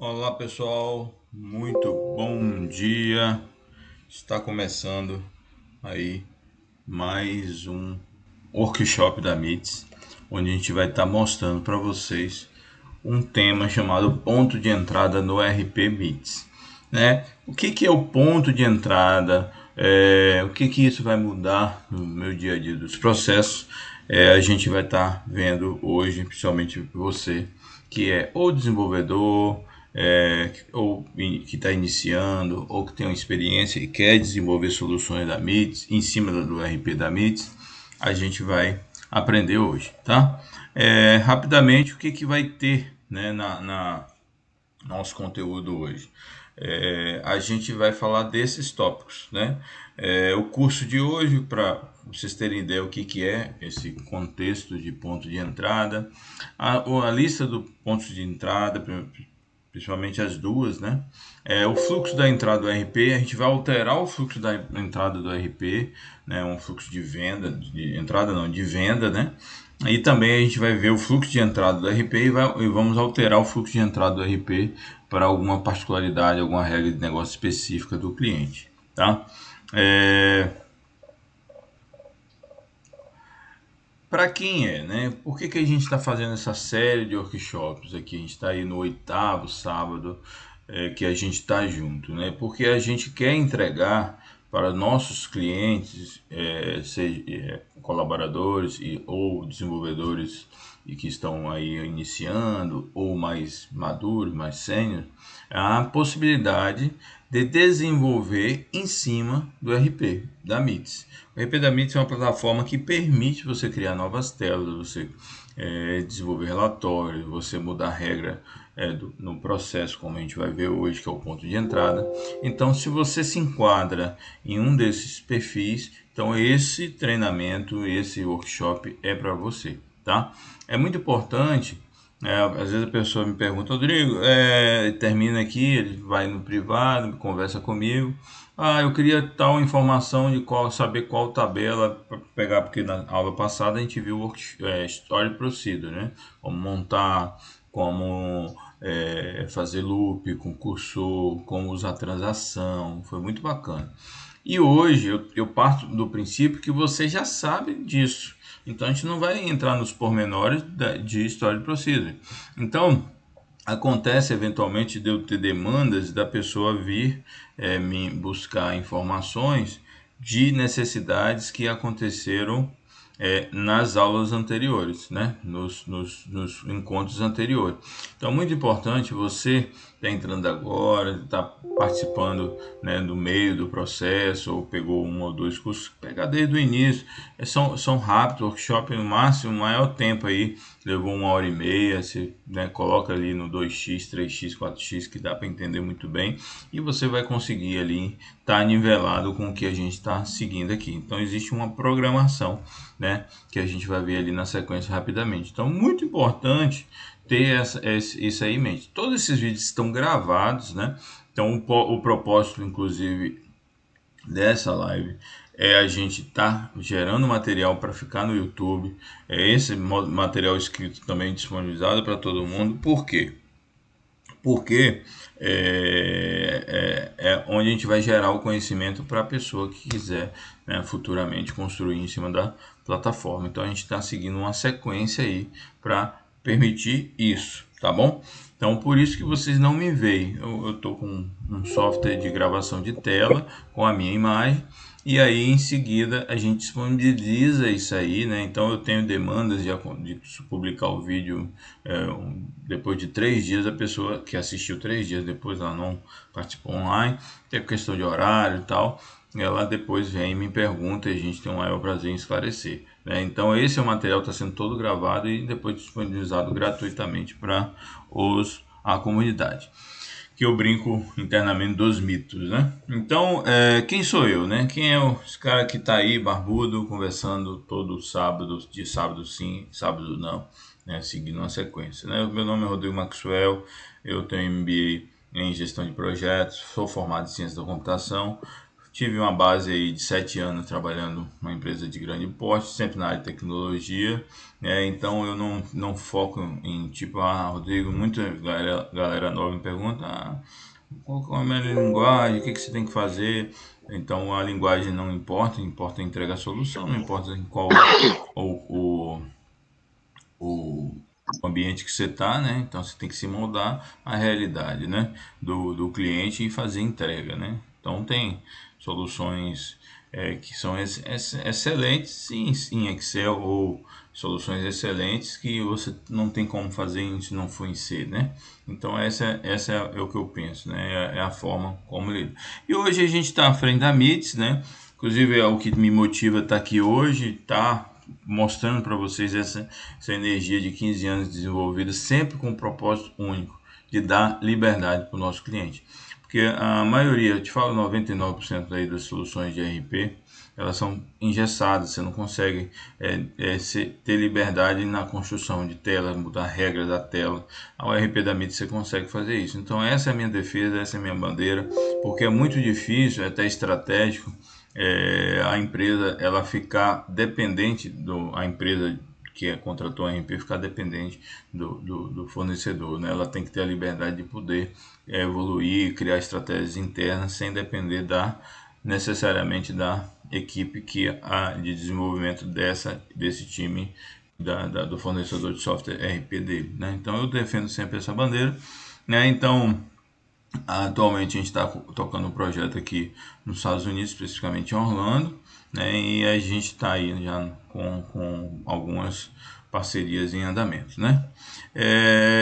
Olá pessoal, muito bom dia. Está começando aí mais um workshop da MITS, onde a gente vai estar mostrando para vocês um tema chamado ponto de entrada no RP MITS, né? O que é o ponto de entrada? O que isso vai mudar no meu dia a dia dos processos? A gente vai estar vendo hoje, principalmente você que é ou desenvolvedor, ou que está iniciando, ou que tem uma experiência e quer desenvolver soluções da MITS em cima do RP da MITS, a gente vai aprender hoje, tá? Rapidamente, o que vai ter, né, na nosso conteúdo hoje? A gente vai falar desses tópicos, né? O curso de hoje, para vocês terem ideia o que é esse contexto de ponto de entrada, a lista do pontos de entrada, principalmente as duas, né? O fluxo da entrada do RP, a gente vai alterar o fluxo da entrada do RP, né? Um fluxo de venda, de entrada não, de venda, né? E também a gente vai ver o fluxo de entrada do RP e vamos alterar o fluxo de entrada do RP para alguma particularidade, alguma regra de negócio específica do cliente, tá? Para quem né? Por que a gente está fazendo essa série de workshops aqui? A gente está aí no 8º sábado que a gente está junto, né? Porque a gente quer entregar para nossos clientes, seja colaboradores ou desenvolvedores e que estão aí iniciando ou mais maduros, mais sênior, a possibilidade de desenvolver em cima do RP da MITS. O RP da MITS é uma plataforma que permite você criar novas telas, você desenvolver relatórios, você mudar a regra no processo, como a gente vai ver hoje, que é o ponto de entrada. Então, se você se enquadra em um desses perfis, então esse treinamento, esse workshop é para você, tá? É muito importante. Às vezes a pessoa me pergunta, Rodrigo, termina aqui, ele vai no privado, conversa comigo. Eu queria tal informação de saber qual tabela para pegar, porque na aula passada a gente viu o Story Procedure, né? Como montar, como fazer loop com cursor, como usar transação, foi muito bacana. E hoje eu parto do princípio que você já sabe disso. Então a gente não vai entrar nos pormenores de Story Procedure. Então, acontece eventualmente de eu ter demandas da pessoa vir me buscar informações de necessidades que aconteceram nas aulas anteriores, né? Nos encontros anteriores. Então, muito importante você está entrando agora, está participando, né, do meio do processo, ou pegou um ou dois cursos, pegar desde o início. São rápidos, workshop no máximo, o maior tempo aí, levou 1 hora e meia, você, né, coloca ali no 2x, 3x, 4x, que dá para entender muito bem, e você vai conseguir ali estar nivelado com o que a gente está seguindo aqui. Então existe uma programação, né, que a gente vai ver ali na sequência rapidamente. Então, muito importante ter isso aí em mente. Todos esses vídeos estão gravados, né? Então, o propósito, inclusive, dessa live é a gente tá gerando material para ficar no YouTube. Esse material escrito também disponibilizado para todo mundo. Por quê? Porque onde a gente vai gerar o conhecimento para a pessoa que quiser, né, futuramente construir em cima da plataforma. Então a gente está seguindo uma sequência aí para permitir isso, tá bom? Então por isso que vocês não me veem. Eu estou com um software de gravação de tela com a minha imagem. E aí em seguida a gente disponibiliza isso aí, né? Então eu tenho demandas de publicar o vídeo depois de 3 dias. A pessoa que assistiu 3 dias depois, ela não participou online, tem questão de horário e tal, ela depois vem e me pergunta e a gente tem um maior prazer em esclarecer, né? Então esse é o material, está sendo todo gravado e depois disponibilizado gratuitamente para a comunidade, que eu brinco internamente dos mitos, né? Então, quem sou eu, né? Quem é esse cara que tá aí, barbudo, conversando todo sábado, de sábado sim, sábado não, né? Seguindo uma sequência, né? Meu nome é Rodrigo Maxwell, eu tenho MBA em gestão de projetos, sou formado em ciência da computação, tive uma base aí de 7 anos trabalhando numa empresa de grande porte, sempre na área de tecnologia, né? Então eu não foco em tipo, Rodrigo, muita galera nova me pergunta, qual é a melhor linguagem, o que você tem que fazer? Então a linguagem não importa, importa entregar a solução, não importa em qual o, o ambiente que você está, né? Então você tem que se moldar à realidade, né? Do cliente e fazer entrega, né? Então tem soluções que são excelentes em Excel ou soluções excelentes que você não tem como fazer se não for em C, né? Então essa é o que eu penso, né? É a forma como lida. E hoje a gente está à frente da MITS, né? Inclusive é o que me motiva a estar aqui hoje, tá? Mostrando para vocês essa energia de 15 anos desenvolvida, sempre com um propósito único, de dar liberdade para o nosso cliente. Porque a maioria, eu te falo 99% aí das soluções de RP, elas são engessadas, você não consegue ter liberdade na construção de tela, mudar regras da tela. Ao RP da MIT você consegue fazer isso. Então essa é a minha defesa, essa é a minha bandeira, porque é muito difícil, é até estratégico, a empresa ela ficar dependente a empresa que contratou a RP ficar dependente do fornecedor, né? Ela tem que ter a liberdade de poder evoluir, criar estratégias internas sem depender necessariamente da equipe de desenvolvimento desse time do fornecedor de software RP dele, né? Então eu defendo sempre essa bandeira, né? Então atualmente a gente está tocando um projeto aqui nos Estados Unidos, especificamente em Orlando, né? E a gente está aí já com algumas parcerias em andamento, né?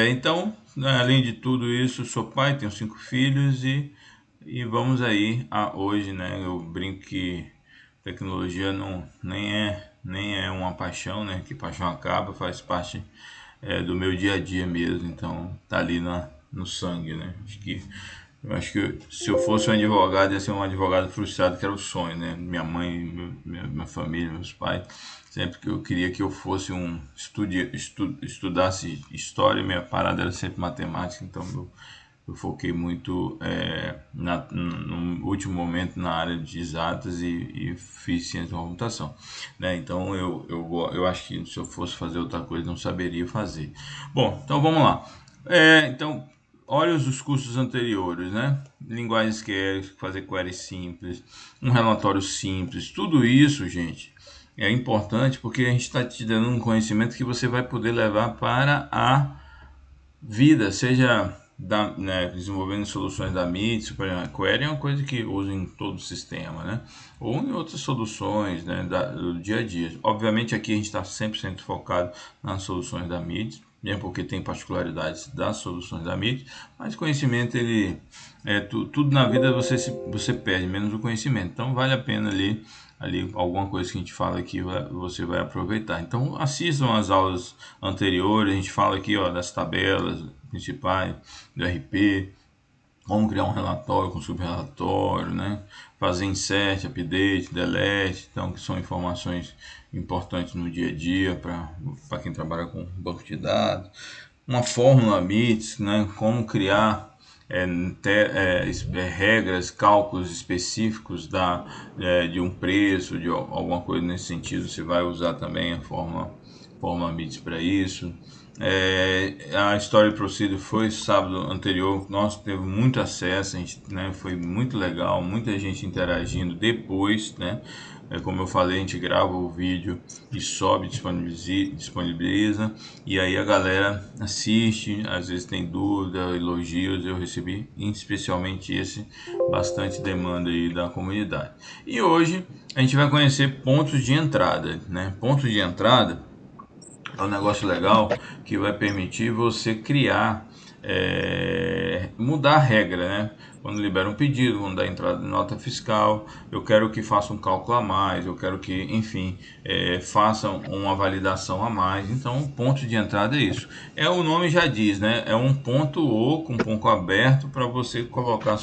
Então, além de tudo isso, sou pai, tenho 5 filhos e vamos aí hoje, né? Eu brinco que tecnologia nem é uma paixão, né? Que paixão acaba, faz parte do meu dia a dia mesmo, então tá ali no sangue, né? Eu acho que se eu fosse um advogado, ia ser um advogado frustrado, que era o sonho, né? Minha mãe, minha família, meus pais, sempre que eu queria que eu fosse estudasse história, minha parada era sempre matemática, então eu foquei muito no último momento na área de exatas e fiz ciência da computação, né? Então eu acho que se eu fosse fazer outra coisa não saberia fazer. Bom, então vamos lá. Então olha os cursos anteriores, né? Linguagens query, fazer query simples, um relatório simples, tudo isso, gente, é importante porque a gente está te dando um conhecimento que você vai poder levar para a vida, seja desenvolvendo soluções da MIT, por exemplo, Query é uma coisa que usa em todo o sistema, né? Ou em outras soluções, né, do dia a dia. Obviamente aqui a gente está 100% focado nas soluções da MIT, mesmo porque tem particularidades das soluções da MIT, mas conhecimento, tudo na vida você perde, menos o conhecimento. Então vale a pena ali alguma coisa que a gente fala aqui você vai aproveitar. Então assistam as aulas anteriores, a gente fala aqui das tabelas principais do RP, como criar um relatório com subrelatório, né? Fazer insert, update, delete, então que são informações importantes no dia a dia para quem trabalha com banco de dados. Uma fórmula MITS, né? Como criar regras, cálculos específicos de um preço, de alguma coisa nesse sentido, você vai usar também a fórmula MITS para isso. A Story Procedure foi sábado anterior, nossa, teve muito acesso, né, foi muito legal, muita gente interagindo depois, né? Como eu falei, a gente grava o vídeo e sobe, disponibiliza, e aí a galera assiste, às vezes tem dúvida, elogios, eu recebi especialmente bastante demanda aí da comunidade. E hoje a gente vai conhecer pontos de entrada, né? Pontos de entrada é um negócio legal que vai permitir você criar, mudar a regra, né? Quando libera um pedido, quando dá entrada de nota fiscal, eu quero que faça um cálculo a mais, eu quero que, enfim, façam uma validação a mais. Então, o ponto de entrada é isso. O nome já diz, né? É um ponto oco, um ponto aberto para você colocar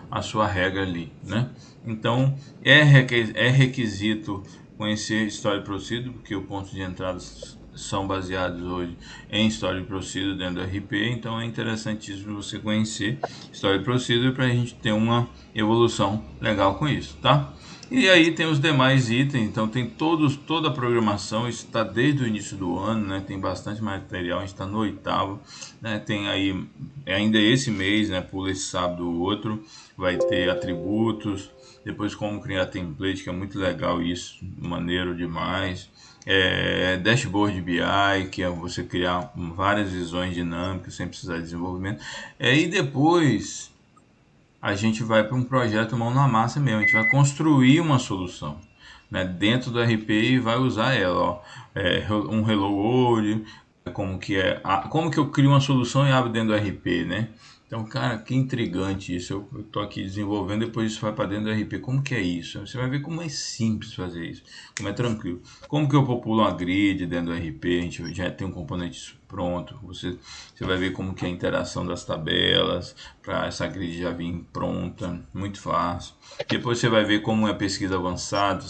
a sua regra ali, né? Então, é requisito conhecer Story Procedure, porque o ponto de entrada são baseados hoje em Story Procedure dentro do RP, então é interessantíssimo você conhecer Story Procedure para a gente ter uma evolução legal com isso, tá? E aí tem os demais itens, então tem toda a programação, isso está desde o início do ano, né? Tem bastante material, a gente está no oitavo, né? Tem aí, ainda esse mês, né? Pula esse sábado ou outro, vai ter atributos, depois como criar template, que é muito legal isso, maneiro demais. Dashboard BI, que é você criar várias visões dinâmicas sem precisar de desenvolvimento. E depois a gente vai para um projeto mão na massa mesmo, a gente vai construir uma solução, né, dentro do RP e vai usar ela, ó, um Hello World, como que eu crio uma solução e abro dentro do RP, né? Então, cara, que intrigante isso. Eu tô aqui desenvolvendo, depois isso vai para dentro do RP. Como que é isso? Você vai ver como é simples fazer isso, como é tranquilo. Como que eu populo uma grid dentro do RP? A gente já tem um componente pronto. Você vai ver como que é a interação das tabelas para essa grid já vir pronta, muito fácil. Depois você vai ver como é a pesquisa avançada.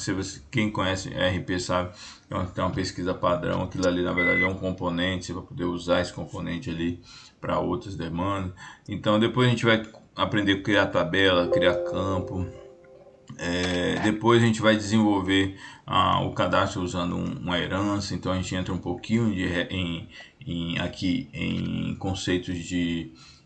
Quem conhece RP sabe que tem uma pesquisa padrão. Aquilo ali na verdade é um componente. Você vai poder usar esse componente ali para outras demandas. Então depois a gente vai aprender a criar tabela, criar campo. Depois a gente vai desenvolver o cadastro usando uma herança, então a gente entra um pouquinho aqui em conceitos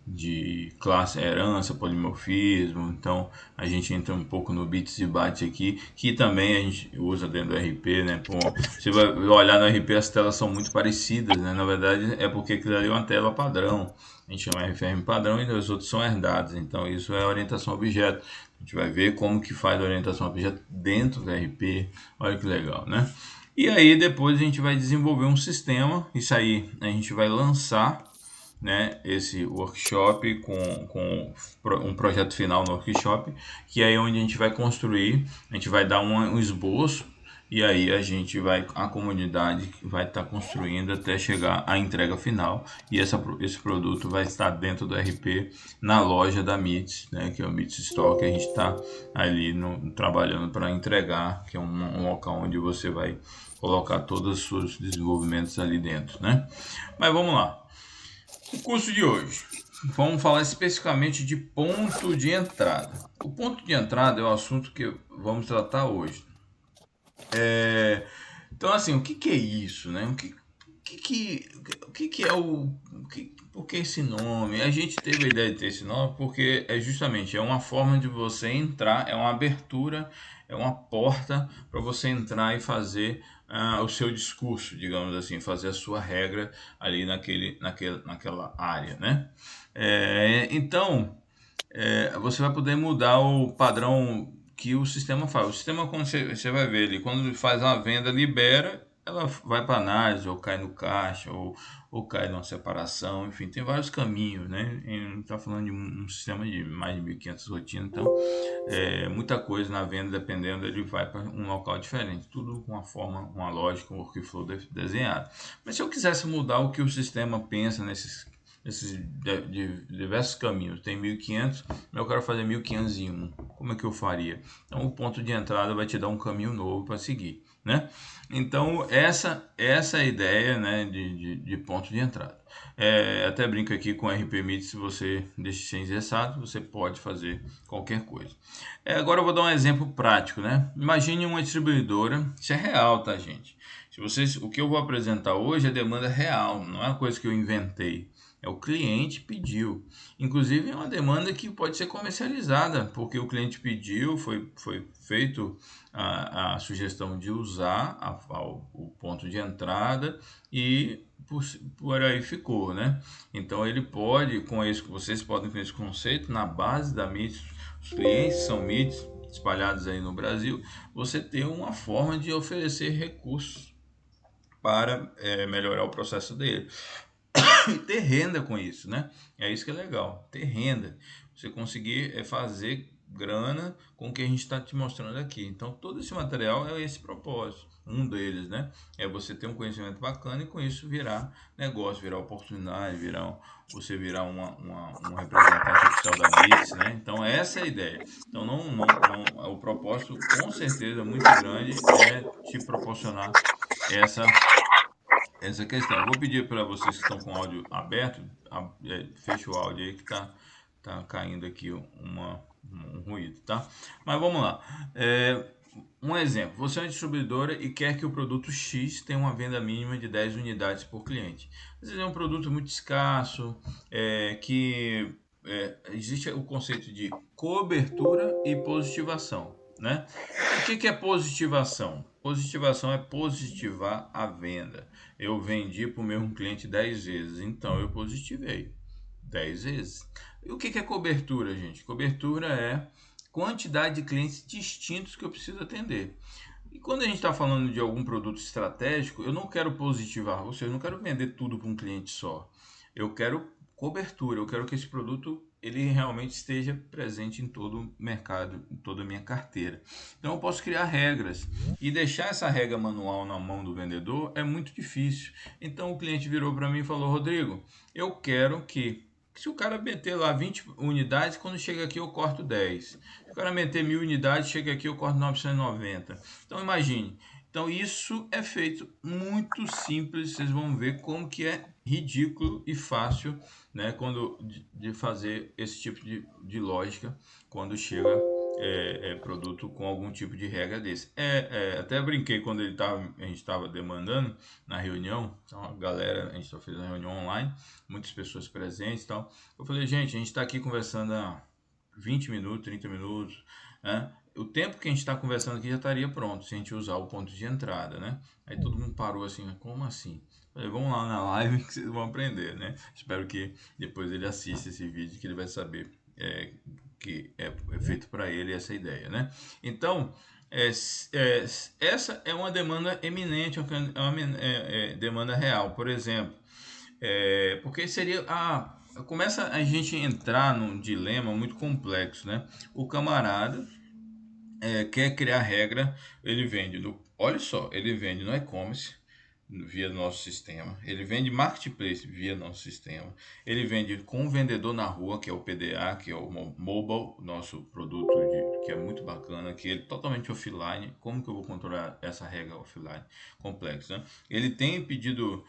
de classe, herança, polimorfismo, então a gente entra um pouco no bits e bytes aqui, que também a gente usa dentro do RP, né? Pô, você vai olhar no RP, as telas são muito parecidas, né? Na verdade é porque aquilo ali é uma tela padrão, a gente chama RFM padrão e os outros são herdados, então isso é orientação a objeto. A gente vai ver como que faz a orientação a objeto dentro do RP. Olha que legal, né? E aí depois a gente vai desenvolver um sistema. Isso aí a gente vai lançar, né, esse workshop com um projeto final no workshop, que é onde a gente vai construir, a gente vai dar um esboço e aí a comunidade vai estar construindo até chegar à entrega final e esse produto vai estar dentro do RP na loja da MITS, né, que é o MITS Store, que a gente está ali trabalhando para entregar, que é um local onde você vai colocar todos os seus desenvolvimentos ali dentro, né? Mas vamos lá. O curso de hoje. Vamos falar especificamente de ponto de entrada. O ponto de entrada é o assunto que vamos tratar hoje. Então, assim, o que é isso, né? O que é por que esse nome? A gente teve a ideia de ter esse nome porque é uma forma de você entrar, é uma abertura, é uma porta para você entrar e fazer o seu discurso, digamos assim, fazer a sua regra ali naquela área, né? Então, você vai poder mudar o padrão que o sistema faz. O sistema, quando você vai ver ali, quando faz uma venda, libera, ela vai para análise, ou cai no caixa, ou cai numa separação, enfim, tem vários caminhos, né? A gente está falando de um sistema de mais de 1.500 rotinas, então muita coisa na venda, dependendo, ele vai para um local diferente, tudo com uma forma, uma lógica, um workflow desenhado. Mas se eu quisesse mudar o que o sistema pensa nesses diversos caminhos, tem 1.500, mas eu quero fazer 1.501, como é que eu faria? Então o ponto de entrada vai te dar um caminho novo para seguir, né? Então essa é a ideia, né, de ponto de entrada. Até brinco aqui com o RP Meet, se você deixa ser engessado, você pode fazer qualquer coisa. Agora eu vou dar um exemplo prático, né? Imagine uma distribuidora, isso é real, tá, gente? O que eu vou apresentar hoje é demanda real, não é uma coisa que eu inventei. O cliente pediu. Inclusive é uma demanda que pode ser comercializada, porque o cliente pediu, foi feito a sugestão de usar o ponto de entrada e por aí ficou, né? Então ele pode, vocês podem com esse conceito, na base da MIT, os clientes são MITs espalhados aí no Brasil, você ter uma forma de oferecer recursos para melhorar o processo dele. E ter renda com isso, né? É isso que é legal, ter renda. Você conseguir fazer grana com o que a gente está te mostrando aqui. Então, todo esse material é esse propósito. Um deles, né? É você ter um conhecimento bacana e com isso virar negócio, virar oportunidade, você virar um representante oficial da BITS, né? Então, essa é a ideia. Então, o propósito, com certeza, muito grande é te proporcionar essa essa questão. Eu vou pedir para vocês que estão com o áudio aberto, feche o áudio aí que tá caindo aqui um ruído, tá? Mas vamos lá. Um exemplo, você é uma distribuidora e quer que o produto X tenha uma venda mínima de 10 unidades por cliente. Às vezes é um produto muito escasso, existe o conceito de cobertura e positivação, né? O que é positivação? Positivação é positivar a venda. Eu vendi para o mesmo cliente 10 vezes, então eu positivei 10 vezes. E o que é cobertura, gente? Cobertura é quantidade de clientes distintos que eu preciso atender. E quando a gente está falando de algum produto estratégico, eu não quero positivar, ou seja, eu não quero vender tudo para um cliente só. Eu quero cobertura, eu quero que esse produto ele realmente esteja presente em todo o mercado, em toda a minha carteira. Então eu posso criar regras e deixar essa regra manual na mão do vendedor é muito difícil. Então o cliente virou para mim e falou: Rodrigo, eu quero que se o cara meter lá 20 unidades, quando chega aqui eu corto 10. Se o cara meter 1000 unidades, chega aqui eu corto 990. Então imagine. Então isso é feito muito simples, vocês vão ver como que é ridículo e fácil, né, de fazer esse tipo de lógica quando chega produto com algum tipo de regra desse. Até brinquei quando a gente estava demandando na reunião, então a galera, a gente só fez uma reunião online, muitas pessoas presentes e tal. Eu falei, gente, a gente está aqui conversando há 20 minutos, 30 minutos, né? O tempo que a gente está conversando aqui já estaria pronto se a gente usar o ponto de entrada, né? Aí todo mundo parou assim, como assim? Falei, vamos lá na live que vocês vão aprender, né? Espero que depois ele assista esse vídeo que ele vai saber que é feito para ele essa ideia, né? Então, essa é uma demanda eminente, demanda real. Por exemplo, porque seria começa a gente entrar num dilema muito complexo, né? O camarada quer criar regra, ele vende olha só, ele vende no e-commerce via nosso sistema, ele vende marketplace via nosso sistema, ele vende com o vendedor na rua, que é o PDA, que é o mobile, nosso produto que é muito bacana, que ele é totalmente offline. Como que eu vou controlar essa regra offline? Complexo, né? Ele tem pedido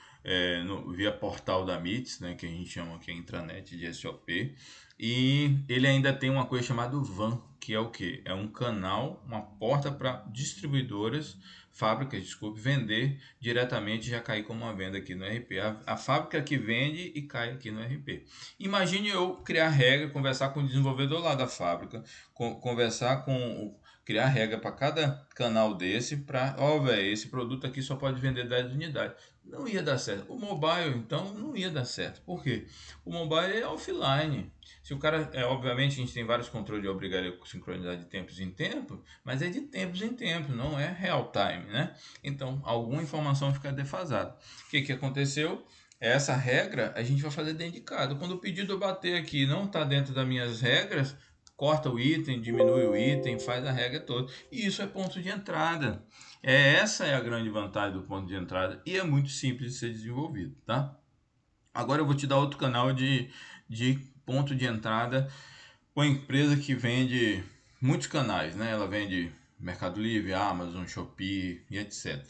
via portal da MITS, né, que a gente chama aqui a intranet de SOP, e ele ainda tem uma coisa chamada VAN, que é o que? É um canal, uma porta para distribuidoras, fábricas, desculpe, vender diretamente e já cair como uma venda aqui no RP. A fábrica que vende e cai aqui no RP. Imagine eu criar regra, conversar com o desenvolvedor lá da fábrica, criar regra para cada canal desse, para, velho, esse produto aqui só pode vender 10 unidades. Não ia dar certo. O mobile, então, não ia dar certo. Por quê? O mobile é offline. Se o cara, obviamente, a gente tem vários controles de obrigatória sincronizar de tempos em tempos, mas é de tempos em tempos, não é real time, né? Então, alguma informação fica defasada. O que aconteceu? Essa regra a gente vai fazer dentro de casa. Quando o pedido bater aqui e não está dentro das minhas regras, corta o item, diminui o item, faz a regra toda. E isso é ponto de entrada. Essa é a grande vantagem do ponto de entrada e é muito simples de ser desenvolvido, tá? Agora eu vou te dar outro canal de ponto de entrada. Uma empresa que vende muitos canais, né? Ela vende Mercado Livre, Amazon, Shopee e etc.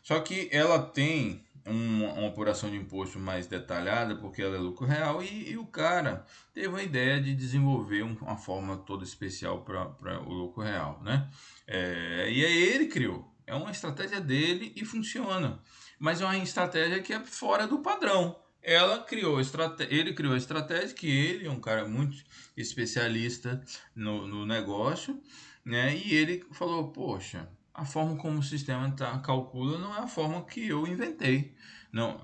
Só que ela tem uma apuração de imposto mais detalhada, porque ela é lucro real, e o cara teve a ideia de desenvolver uma forma toda especial para o lucro real, né? E aí ele criou. É uma estratégia dele e funciona. Mas é uma estratégia que é fora do padrão. Ele criou a estratégia, que ele é um cara muito especialista no negócio, né? E ele falou, poxa, a forma como o sistema calcula não é a forma que eu inventei. Não,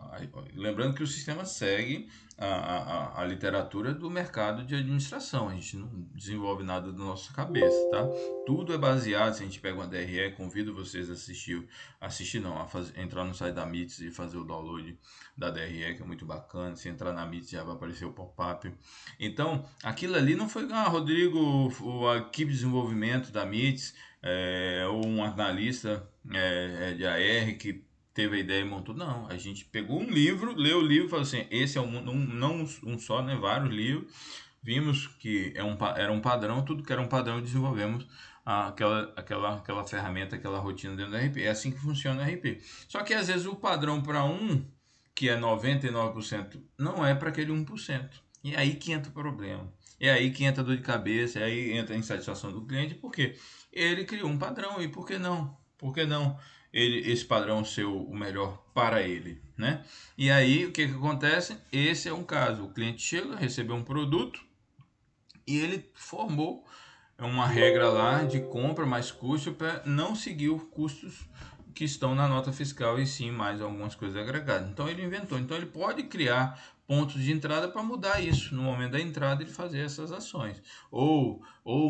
lembrando que o sistema segue a literatura do mercado de administração. A gente não desenvolve nada da nossa cabeça, tá? Tudo é baseado, se a gente pega uma DRE, convido vocês a entrar no site da MITS e fazer o download da DRE, que é muito bacana. Se entrar na MITS já vai aparecer o pop-up. Então, aquilo ali não foi, Rodrigo, a equipe de desenvolvimento da MITS, ou um analista de AR que teve a ideia e montou. Não, a gente pegou um livro, leu o livro e falou assim: esse é não um só, né? Vários livros. Vimos que era um padrão, tudo que era um padrão desenvolvemos aquela ferramenta, aquela rotina dentro do RP. É assim que funciona o RP. Só que às vezes o padrão para um que é 99%, não é para aquele 1%. E é aí que entra o problema. É aí que entra a dor de cabeça, é aí entra a insatisfação do cliente, porque ele criou um padrão e por que não? Por que não esse padrão ser o melhor para ele, né? E aí o que acontece? Esse é um caso. O cliente chega, recebeu um produto e ele formou uma regra lá de compra mais custo para não seguir os custos que estão na nota fiscal e sim mais algumas coisas agregadas. Então ele inventou. Então ele pode criar pontos de entrada para mudar isso no momento da entrada e fazer essas ações. Ou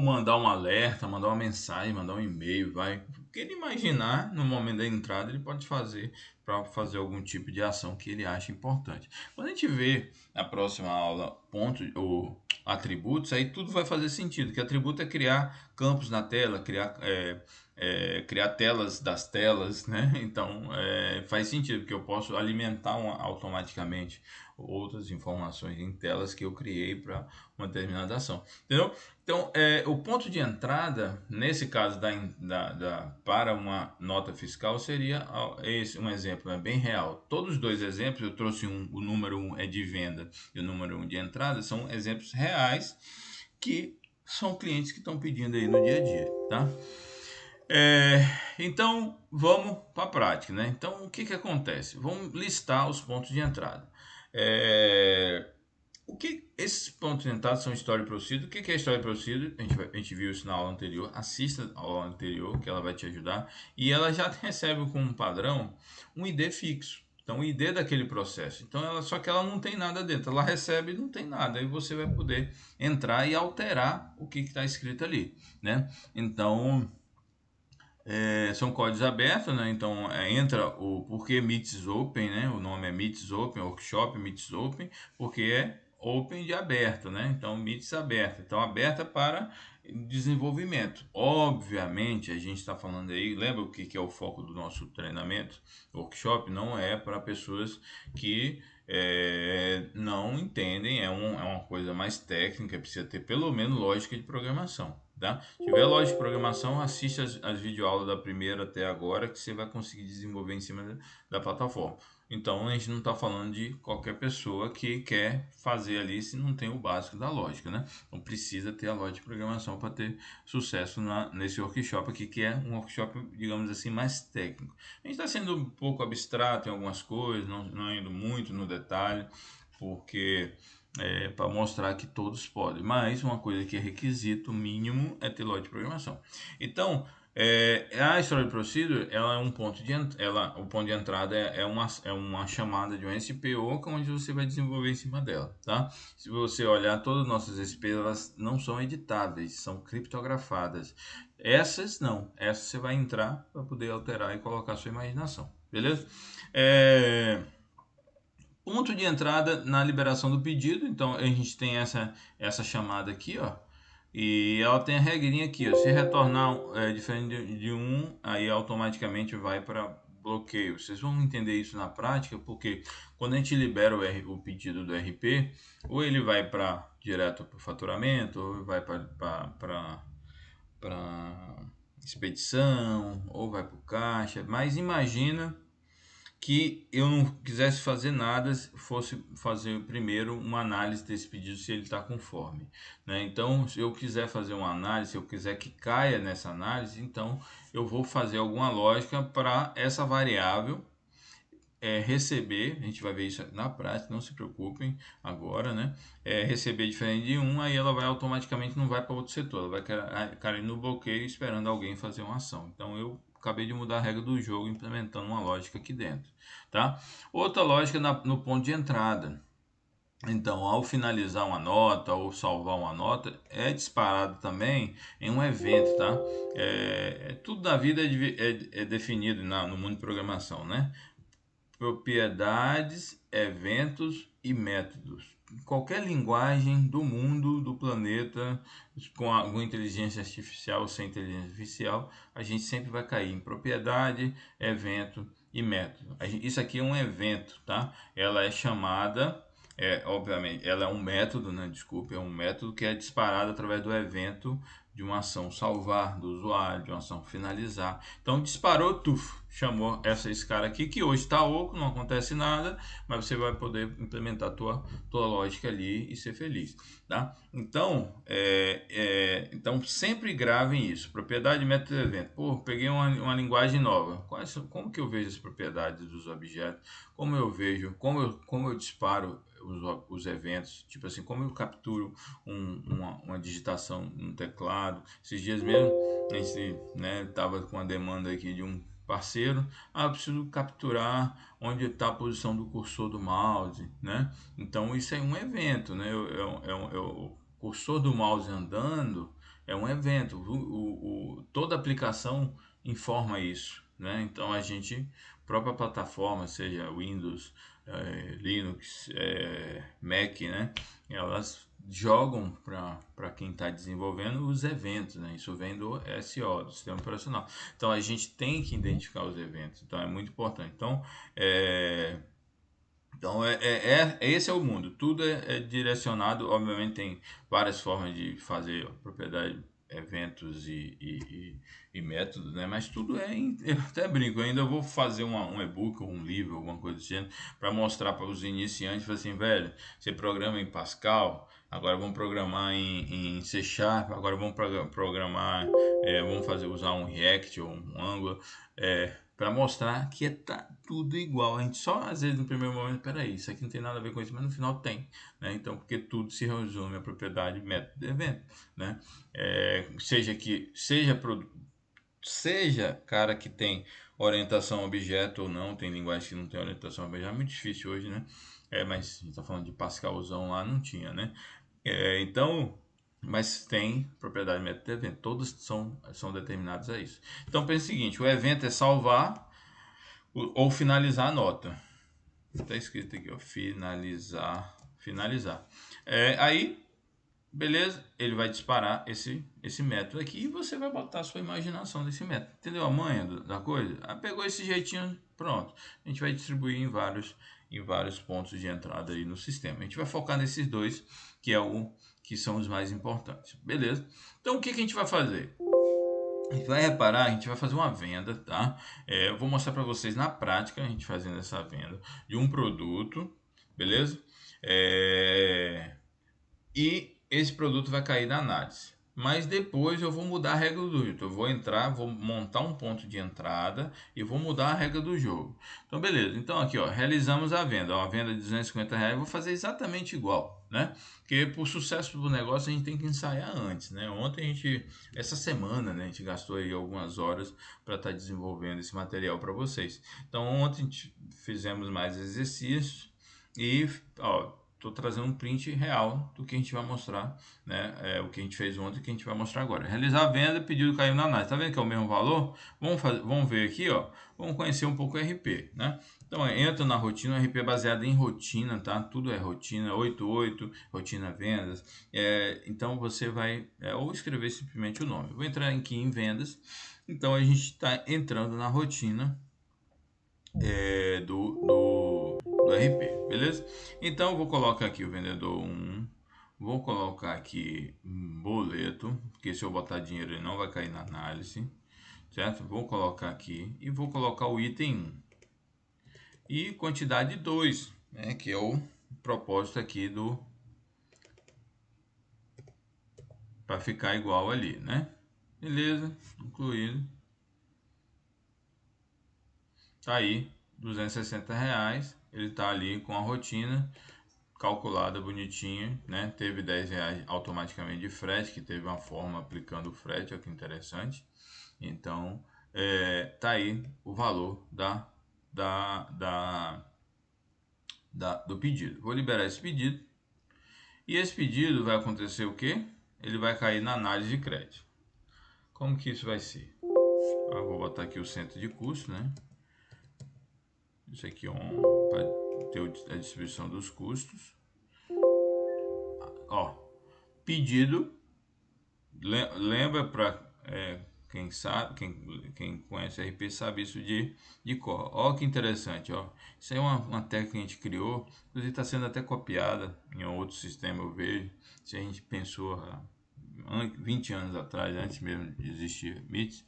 mandar um alerta, mandar uma mensagem, mandar um e-mail, vai. O que ele imaginar no momento da entrada ele pode fazer para fazer algum tipo de ação que ele acha importante. Quando a gente vê na próxima aula pontos ou atributos, aí tudo vai fazer sentido. Que atributo é criar campos na tela, criar telas das telas, né? Então faz sentido, porque eu posso alimentar automaticamente outras informações em telas que eu criei para uma determinada ação. Entendeu? Então, o ponto de entrada, nesse caso para uma nota fiscal, seria esse um exemplo bem real. Todos os dois exemplos, eu trouxe o número 1 é de venda e o número 1 de entrada, são exemplos reais que são clientes que estão pedindo aí no dia a dia, tá? Então, vamos para a prática, né? Então, o que que acontece? Vamos listar os pontos de entrada. O que esses pontos de entrada são Story Procedure? O que é Story Procedure? A gente viu isso na aula anterior. Assista a aula anterior, que ela vai te ajudar. E ela já recebe como padrão um ID fixo. Então, o ID daquele processo. Então, só que ela não tem nada dentro. Ela recebe e não tem nada. Aí você vai poder entrar e alterar o que está escrito ali, né? Então, são códigos abertos, né? Então entra o porquê Meets Open, né? O nome é Meets Open, Workshop Meets Open, porque é Open de aberto, né? Então Meets aberta, então aberta para desenvolvimento. Obviamente a gente está falando aí, lembra o que é o foco do nosso treinamento? O workshop não é para pessoas que não entendem, é uma coisa mais técnica, precisa ter pelo menos lógica de programação. Tá? Se tiver lógica de programação, assiste as videoaulas da primeira até agora que você vai conseguir desenvolver em cima da plataforma. Então a gente não está falando de qualquer pessoa que quer fazer ali se não tem o básico da lógica, né? Então precisa ter a lógica de programação para ter sucesso nesse workshop aqui, que é um workshop, digamos assim, mais técnico. A gente está sendo um pouco abstrato em algumas coisas, não indo muito no detalhe, porque para mostrar que todos podem. Mas uma coisa que é requisito mínimo é ter lógica de programação. Então, a Story Procedure, ela é um ponto de o ponto de entrada é uma chamada de um SPO, onde você vai desenvolver em cima dela, tá? Se você olhar, todas as nossas SPOs, elas não são editáveis, são criptografadas. Essas não, essas você vai entrar para poder alterar e colocar a sua imaginação, beleza? Ponto de entrada na liberação do pedido. Então a gente tem essa chamada aqui, ó. E ela tem a regrinha aqui, ó. Se retornar diferente de um, aí automaticamente vai para bloqueio. Vocês vão entender isso na prática, porque quando a gente libera o pedido do RP, ou ele vai para direto para o faturamento, ou vai para expedição, ou vai para o caixa. Mas imagina que eu não quisesse fazer nada, fosse fazer primeiro uma análise desse pedido se ele está conforme, né? Então, se eu quiser fazer uma análise, se eu quiser que caia nessa análise, então eu vou fazer alguma lógica para essa variável receber, a gente vai ver isso na prática, não se preocupem agora, né? Receber diferente de um, aí ela vai automaticamente não vai para outro setor, ela vai cair no bloqueio esperando alguém fazer uma ação. Então eu acabei de mudar a regra do jogo implementando uma lógica aqui dentro, tá? Outra lógica no ponto de entrada. Então, ao finalizar uma nota ou salvar uma nota, é disparado também em um evento, tá? Tudo na vida é definido no mundo de programação, né? Propriedades, eventos e métodos. Qualquer linguagem do mundo, do planeta, com inteligência artificial ou sem inteligência artificial, a gente sempre vai cair em propriedade, evento e método. Isso aqui é um evento, tá? Ela é chamada Obviamente, ela é um método, né? Desculpa, é um método que é disparado através do evento de uma ação salvar do usuário, de uma ação finalizar. Então disparou, tuf, chamou esse cara aqui que hoje está oco, não acontece nada, mas você vai poder implementar a tua lógica ali e ser feliz, tá? Então sempre gravem isso. Propriedade, método e evento. Pô, peguei uma linguagem nova. Como que eu vejo as propriedades dos objetos? Como eu vejo, como eu disparo os eventos, tipo assim, como eu capturo uma digitação no teclado. Esses dias mesmo, a gente, né, tava com a demanda aqui de um parceiro, eu preciso capturar onde está a posição do cursor do mouse, né? Então isso é um evento, né? O cursor do mouse andando é um evento. Toda aplicação informa isso, né? Então a gente, própria plataforma, seja Windows, Linux, Mac, né? Elas jogam para quem está desenvolvendo os eventos, né? Isso vem do SO, do sistema operacional. Então a gente tem que identificar os eventos, então é muito importante. É, esse é o mundo. Tudo é direcionado. Obviamente tem várias formas de fazer propriedade, eventos e métodos, né? Mas tudo eu até brinco. Eu ainda vou fazer um e-book ou um livro, alguma coisa do gênero, para mostrar para os iniciantes, falar assim, velho, você programa em Pascal, agora vamos programar em C Sharp, agora vamos programar, vamos usar um React ou um Angular. Para mostrar que tá tudo igual. A gente só às vezes no primeiro momento, peraí, isso aqui não tem nada a ver com isso, mas no final tem, né? Então, porque tudo se resume à propriedade, método e evento, né? Seja cara que tem orientação a objeto ou não, tem linguagem que não tem orientação a objeto, é muito difícil hoje, né? Mas a gente tá falando de Pascalzão lá, não tinha, né? Então, mas tem propriedade, método e evento, todos são determinados a isso. Então pense o seguinte, o evento é salvar ou finalizar a nota. Está escrito aqui, ó, finalizar. Aí, beleza, ele vai disparar esse método aqui e você vai botar a sua imaginação desse método. Entendeu a manha da coisa? Pegou esse jeitinho, pronto. A gente vai distribuir em vários pontos de entrada aí no sistema. A gente vai focar nesses dois, que são os mais importantes. Beleza? Então, o que a gente vai fazer? A gente vai reparar, a gente vai fazer uma venda, tá? Eu vou mostrar para vocês na prática a gente fazendo essa venda de um produto, beleza? E esse produto vai cair na análise. Mas depois eu vou mudar a regra do jogo. Eu vou entrar, vou montar um ponto de entrada e vou mudar a regra do jogo. Então, beleza. Então, aqui, ó, realizamos a venda. Uma venda de R$ 250. Eu vou fazer exatamente igual, né? Porque por sucesso do negócio a gente tem que ensaiar antes, né? Essa semana, né, a gente gastou aí algumas horas para estar desenvolvendo esse material para vocês. Então, ontem fizemos mais exercícios e, ó, estou trazendo um print real do que a gente vai mostrar, né? O que a gente fez ontem e o que a gente vai mostrar agora. Realizar a venda, pedido caiu na análise. Tá vendo que é o mesmo valor? Vamos ver aqui, ó. Vamos conhecer um pouco o RP, né? Então, entra na rotina, o RP é baseado em rotina, tá? Tudo é rotina, 88, rotina vendas. Então, você vai ou escrever simplesmente o nome. Eu vou entrar aqui em vendas. Então, a gente está entrando na rotina do RP, beleza? Então eu vou colocar aqui o vendedor 1, vou colocar aqui um boleto, porque se eu botar dinheiro ele não vai cair na análise, certo? Vou colocar aqui e vou colocar o item 1 e quantidade 2, né, que é o propósito aqui para ficar igual ali, né? Beleza, incluído. Tá aí, R$ 260. Ele tá ali com a rotina calculada bonitinha, né? Teve R$ 10 automaticamente de frete, que teve uma forma aplicando o frete, olha que interessante. Então, tá aí o valor do pedido. Vou liberar esse pedido. E esse pedido vai acontecer o quê? Ele vai cair na análise de crédito. Como que isso vai ser? Vou botar aqui o centro de custo, né? Isso aqui é para ter a distribuição dos custos. Ó, pedido, lembra para Quem sabe, quem conhece RP sabe isso de cor. Ó que interessante, ó. Isso aí é uma técnica que a gente criou, inclusive está sendo até copiada em outro sistema, eu vejo. Se a gente pensou há 20 anos atrás, antes mesmo de existir MITs,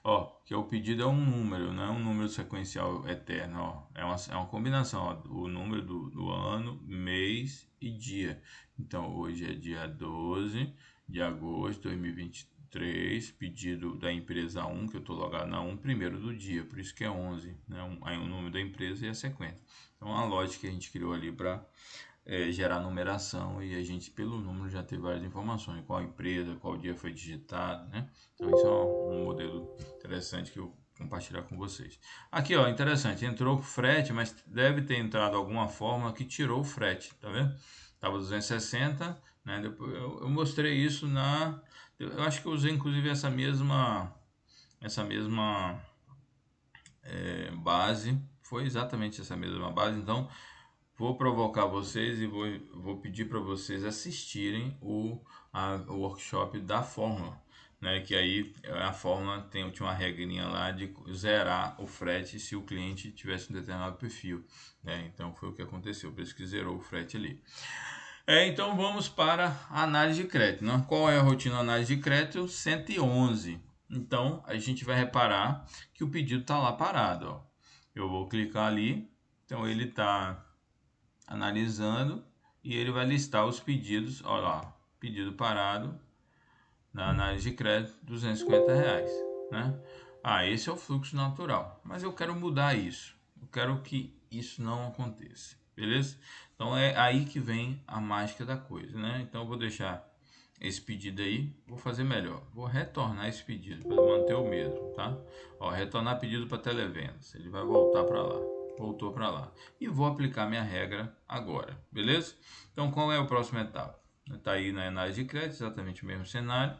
ó, que o pedido é um número, não é um número sequencial eterno, ó. É uma combinação, ó, o número do ano, mês e dia. Então, hoje é dia 12 de agosto de 2023, pedido da empresa 1, que eu estou logado na 1, primeiro do dia, por isso que é 11, né? Aí o nome da empresa e a sequência. Então, a lógica que a gente criou ali para gerar numeração e a gente, pelo número, já ter várias informações, qual empresa, qual dia foi digitado, né? Então, isso é um modelo interessante que eu compartilhar com vocês. Aqui, ó, interessante, entrou frete, mas deve ter entrado alguma forma que tirou o frete, tá vendo? Tava 260, né? Depois eu mostrei isso eu acho que eu usei inclusive essa mesma base, foi exatamente essa mesma base. Então, vou provocar vocês e vou pedir para vocês assistirem o workshop da fórmula, né? Que aí a fórmula tinha uma regrinha lá de zerar o frete se o cliente tivesse um determinado perfil, né? Então foi o que aconteceu, por isso que zerou o frete ali. Então vamos para a análise de crédito, né? Qual é a rotina da análise de crédito? 111. Então a gente vai reparar que o pedido está lá parado, ó. Eu vou clicar ali, então ele está analisando e ele vai listar os pedidos. Olha lá, pedido parado na análise de crédito, R$ 250, né? Esse é o fluxo natural, mas eu quero mudar isso. Eu quero que isso não aconteça, beleza? Então é aí que vem a mágica da coisa, né? Então eu vou deixar esse pedido aí, vou fazer melhor, vou retornar esse pedido para manter o mesmo, tá? Ó, retornar pedido para televendas, ele vai voltar para lá, voltou para lá, e vou aplicar minha regra agora, beleza? Então qual é a próxima etapa? Tá aí na análise de crédito, exatamente o mesmo cenário.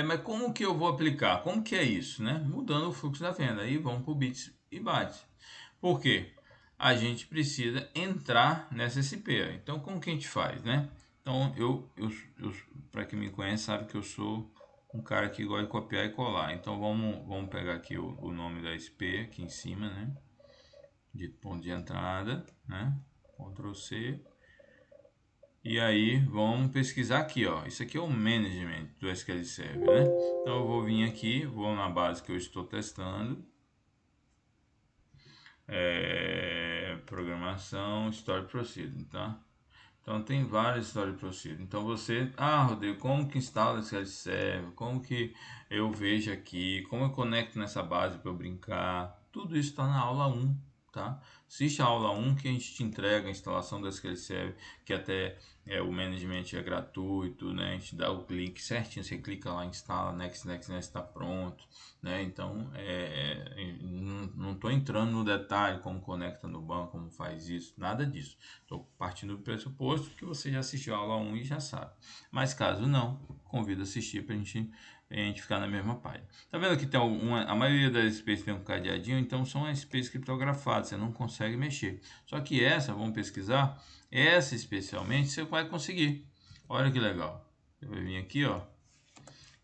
Mas como que eu vou aplicar? Como que é isso, né? Mudando o fluxo da venda, aí vamos para o bits e bytes. Por quê? A gente precisa entrar nessa SP. Então, como que a gente faz, né? Então, para quem me conhece, sabe que eu sou um cara que gosta de copiar e colar. Então, vamos pegar aqui o nome da SP aqui em cima, né? De ponto de entrada, né? Ctrl C. E aí, vamos pesquisar aqui, ó. Isso aqui é o management do SQL Server, né? Então, eu vou vir aqui, vou na base que eu estou testando. Programação, Story Procedure, tá? Então, tem várias Story Procedure. Então, Rodrigo, como que instala SQL Server? Como que eu vejo aqui? Como eu conecto nessa base para eu brincar? Tudo isso está na aula 1, tá? Assiste a aula 1 que a gente te entrega a instalação do SQL Server, que até o management é gratuito, né? A gente dá o link certinho, você clica lá, instala, next, está pronto, né? Então, não estou entrando no detalhe como conecta no banco, como faz isso, nada disso. Estou partindo do pressuposto que você já assistiu a aula 1 e já sabe. Mas caso não, convido a assistir para a gente ficar na mesma página. Tá vendo que tem a maioria das SPs tem um cadeadinho, então são SPs criptografadas, você não consegue mexer. Só que vamos pesquisar, essa especialmente você vai conseguir. Olha que legal. Você vai vir aqui, ó,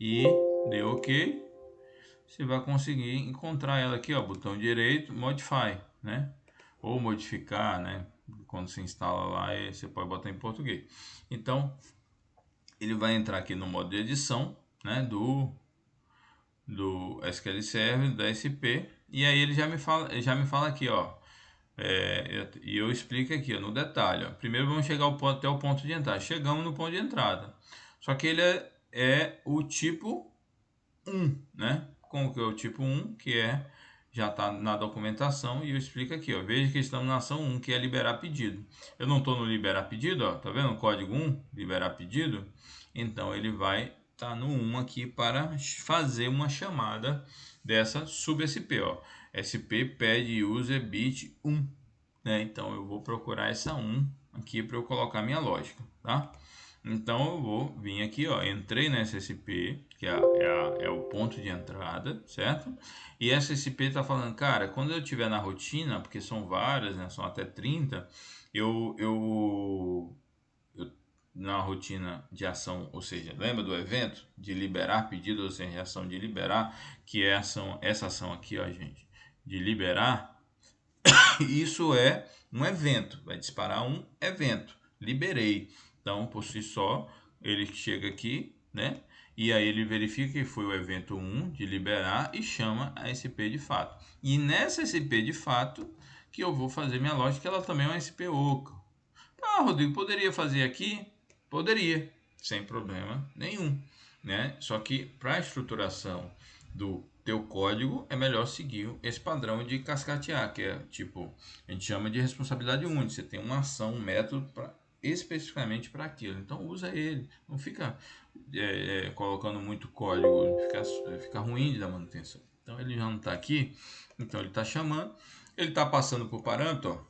e deu OK. Você vai conseguir encontrar ela aqui, ó, botão direito, Modify, né? Ou modificar, né? Quando você instala lá, você pode botar em português. Então, ele vai entrar aqui no modo de edição, né? Do SQL Server, da SP, e aí ele já me fala aqui, ó. E eu explico aqui, ó, no detalhe. Ó. Primeiro vamos chegar até o ponto de entrada. Chegamos no ponto de entrada. Só que ele é o tipo 1, né? Como que é o tipo 1, que já está na documentação, e eu explico aqui, ó. Veja que estamos na ação 1, que é liberar pedido. Eu não estou no liberar pedido, ó. Tá vendo o código 1, liberar pedido? Então ele vai estar no 1 aqui para fazer uma chamada dessa sub-SP, ó. SP pede user bit 1, né? Então eu vou procurar essa 1 aqui para eu colocar minha lógica, tá? Então eu vou vir aqui, ó, entrei nessa SP, que é o ponto de entrada, certo? E essa SP está falando, cara, quando eu estiver na rotina, porque são várias, né, são até 30, eu na rotina de ação, ou seja, lembra do evento de liberar pedido, ou seja, ação de liberar, que é essa ação aqui, ó, gente, de liberar, isso é um evento, vai disparar um evento, liberei. Então, por si só, ele chega aqui, né? E aí ele verifica que foi o evento 1 de liberar e chama a SP de fato. E nessa SP de fato que eu vou fazer minha lógica, ela também é uma SP oca. Ah, Rodrigo, poderia fazer aqui? Poderia, sem problema nenhum, né? Só que para a estruturação do teu código é melhor seguir esse padrão de cascatear, que é tipo, a gente chama de responsabilidade única. Você tem uma ação, um método especificamente para aquilo. Então usa ele, não fica colocando muito código, fica ruim de dar manutenção. Então ele já não está aqui, então ele está chamando, ele está passando por parâmetro, ó.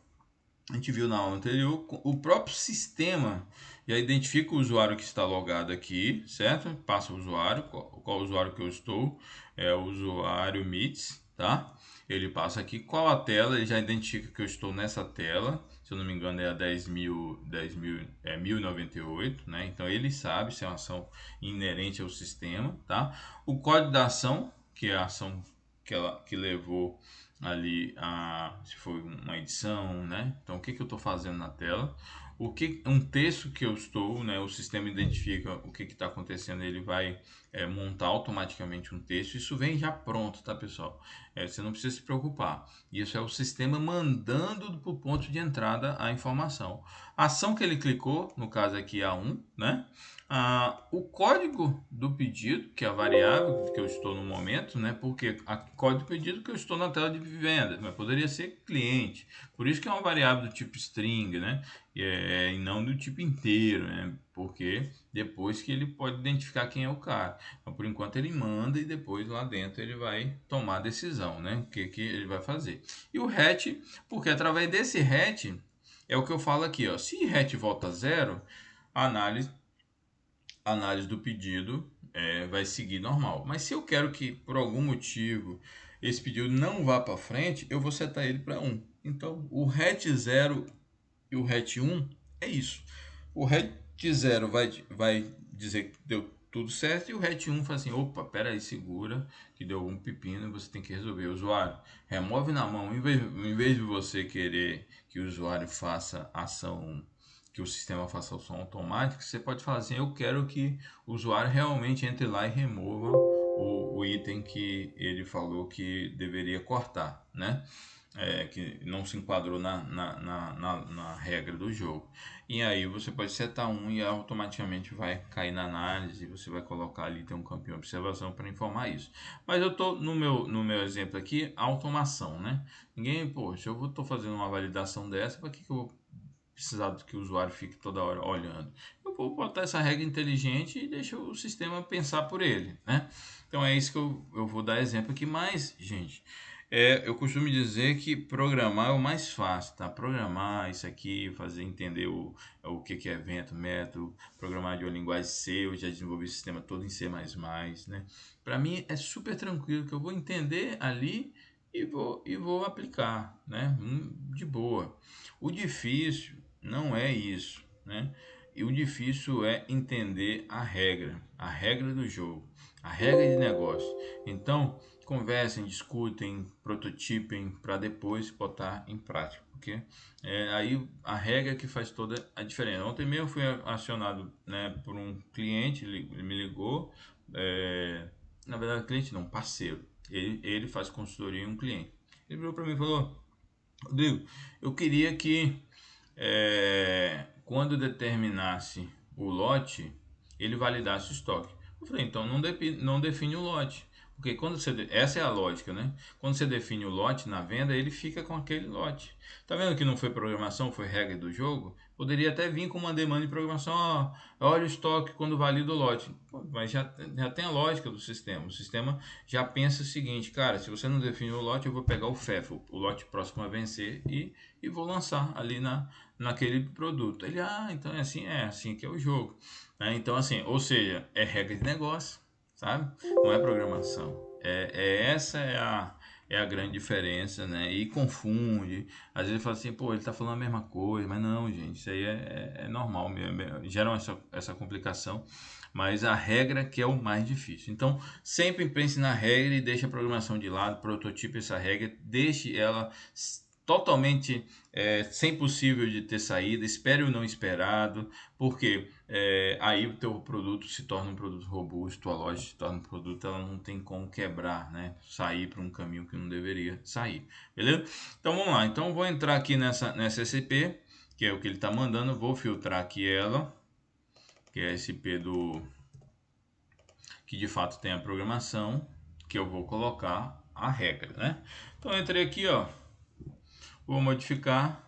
A gente viu na aula anterior, o próprio sistema já identifica o usuário que está logado aqui, certo? Passa o usuário, qual usuário que eu estou, é o usuário Meets, tá? Ele passa aqui qual a tela, ele já identifica que eu estou nessa tela, se eu não me engano é a 10.098, né? Então ele sabe se é uma ação inerente ao sistema, tá? O código da ação, que é a ação que levou ali se foi uma edição, né? Então o que eu estou fazendo na tela, um texto que eu estou, né? O sistema identifica o que está acontecendo, ele vai montar automaticamente um texto. Isso vem já pronto, tá, pessoal? Você não precisa se preocupar. Isso é o sistema mandando para o ponto de entrada a informação. A ação que ele clicou, no caso aqui a 1, né? O código do pedido, que é a variável que eu estou no momento, né? Porque a código do pedido que eu estou na tela de venda, mas poderia ser cliente. Por isso que é uma variável do tipo string, né? E não do tipo inteiro, né? Porque depois que ele pode identificar quem é o cara. Então, por enquanto ele manda e depois lá dentro ele vai tomar a decisão, né? O que ele vai fazer. E o hatch, porque através desse hatch é o que eu falo aqui, ó. Se hatch volta a zero, a análise do pedido vai seguir normal. Mas se eu quero que por algum motivo esse pedido não vá para frente, eu vou setar ele para 1. Então o hatch 0 e o hatch 1 é isso. O hatch 0 vai dizer que deu tudo certo e o hatch 1 fala assim, opa, pera aí, segura, que deu algum pepino e você tem que resolver. O usuário remove na mão, em vez de você querer que o usuário faça ação, que o sistema faça ação automática, você pode falar assim, eu quero que o usuário realmente entre lá e remova o item que ele falou que deveria cortar, né? Que não se enquadrou na regra do jogo. E aí você pode setar um e automaticamente vai cair na análise, você vai colocar ali, tem um campinho de observação para informar isso. Mas eu estou no meu exemplo aqui, automação, né? Ninguém, pô, se eu estou fazendo uma validação dessa, para que eu vou precisar que o usuário fique toda hora olhando? Eu vou botar essa regra inteligente e deixa o sistema pensar por ele, né? Então é isso que eu vou dar exemplo aqui, mas, gente, eu costumo dizer que programar é o mais fácil, tá? Programar isso aqui, fazer entender o que é evento, método, programar de uma linguagem C, eu já desenvolvi o sistema todo em C++, né? Para mim é super tranquilo, que eu vou entender ali e vou aplicar, né? De boa. O difícil não é isso, né? E o difícil é entender a regra do jogo, a regra de negócio. Então, conversem, discutem, prototipem para depois botar em prática, porque aí a regra que faz toda a diferença. Ontem mesmo eu fui acionado, né, por um cliente, ele me ligou, na verdade cliente não, parceiro, ele faz consultoria em um cliente. Ele virou para mim e falou, Rodrigo, eu queria que quando determinasse o lote, ele validasse o estoque. Eu falei, então não define o lote. Porque essa é a lógica, né? Quando você define o lote na venda, ele fica com aquele lote. Tá vendo que não foi programação, foi regra do jogo? Poderia até vir com uma demanda de programação, olha o estoque quando valida o lote. Pô, mas já tem a lógica do sistema. O sistema já pensa o seguinte, cara, se você não define o lote, eu vou pegar o FEF, o lote próximo a vencer, e vou lançar ali naquele produto. Ele, então é assim que é o jogo. Então, assim, ou seja, é regra de negócio, sabe? Não é programação. Essa é é a grande diferença, né? E confunde. Às vezes fala assim, pô, ele tá falando a mesma coisa, mas não, gente, isso aí é normal mesmo. Geram essa complicação, mas a regra que é o mais difícil. Então, sempre pense na regra e deixe a programação de lado, prototipe essa regra, deixe ela totalmente sem possível de ter saída, espere o não esperado, porque aí o teu produto se torna um produto robusto, a loja se torna um produto, ela não tem como quebrar, né? Sair para um caminho que não deveria sair, beleza? Então vamos lá, então vou entrar aqui nessa SP, que é o que ele está mandando, vou filtrar aqui ela, que é a SP que de fato tem a programação, que eu vou colocar a regra, né? Então eu entrei aqui, ó, vou modificar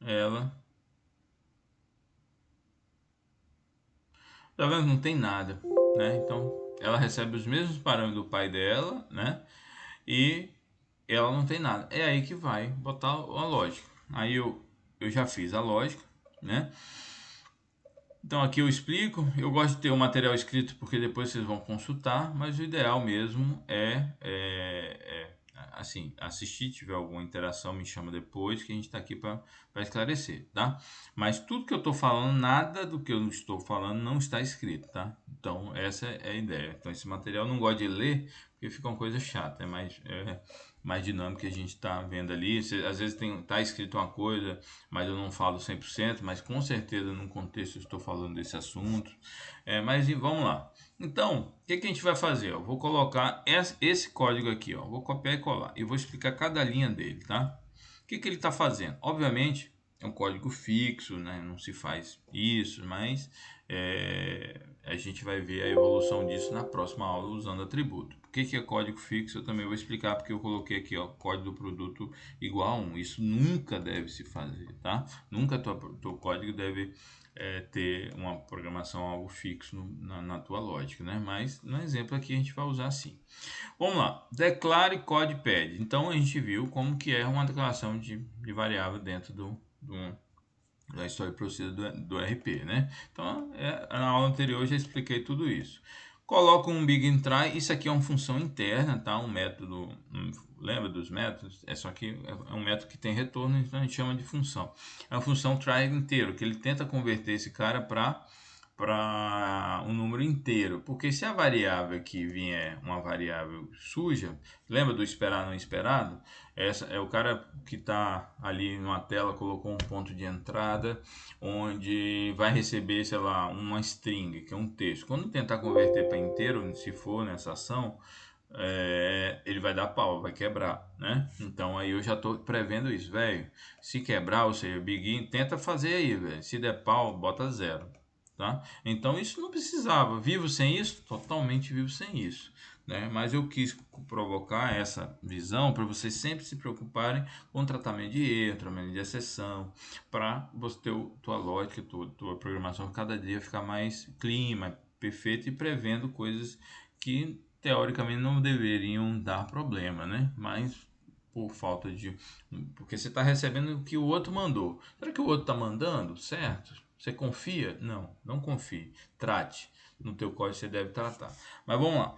ela. Tá vendo? Não tem nada, né? Então ela recebe os mesmos parâmetros do pai dela, né? E ela não tem nada. É aí que vai botar a lógica. Aí eu já fiz a lógica, né? Então aqui eu explico. Eu gosto de ter o material escrito porque depois vocês vão consultar, mas o ideal mesmo assim, assistir, tiver alguma interação, me chama depois que a gente está aqui para esclarecer, tá? Mas tudo que eu estou falando, nada do que eu estou falando não está escrito, tá? Então essa é a ideia. Então esse material eu não gosto de ler porque fica uma coisa chata, mais dinâmico que a gente está vendo ali. Às vezes tá escrito uma coisa, mas eu não falo 100%, mas com certeza num contexto eu estou falando desse assunto. Mas vamos lá. Então, o que a gente vai fazer? Eu vou colocar esse código aqui, ó. Vou copiar e colar e vou explicar cada linha dele, tá? O que ele está fazendo? Obviamente é um código fixo, né? Não se faz isso, mas a gente vai ver a evolução disso na próxima aula usando atributo. O que é código fixo? Eu também vou explicar porque eu coloquei aqui, ó, código do produto igual a 1. Isso nunca deve se fazer, tá? Nunca teu código deve ter uma programação algo fixo na tua lógica, né? Mas no exemplo aqui a gente vai usar assim. Vamos lá, declare CodePad. Então a gente viu como que é uma declaração de variável dentro da história procedura do RP, né? Então na aula anterior eu já expliquei tudo isso. Coloco um BigInTry, isso aqui é uma função interna, tá? Um método, lembra dos métodos? Só que é um método que tem retorno, então a gente chama de função. É uma função try inteiro, que ele tenta converter esse cara para um número inteiro, porque se a variável aqui vier uma variável suja, lembra do esperar não esperado? Essa é o cara que está ali numa tela, colocou um ponto de entrada, onde vai receber, sei lá, uma string, que é um texto. Quando tentar converter para inteiro, se for nessa ação, ele vai dar pau, vai quebrar, né? Então aí eu já estou prevendo isso, velho. Se quebrar, ou seja, begin, tenta fazer aí, velho. Se der pau, bota zero. Tá? Então isso não precisava. Vivo sem isso? Totalmente vivo sem isso. Né? Mas eu quis provocar essa visão para vocês sempre se preocuparem com tratamento de erro, tratamento de exceção, para você ter tua lógica, tua programação cada dia ficar mais clean, mais perfeita e prevendo coisas que teoricamente não deveriam dar problema, né? Mas por falta de. Porque você está recebendo o que o outro mandou. Será que o outro está mandando? Certo? Você confia? Não, não confie. Trate. No teu código você deve tratar. Mas vamos lá.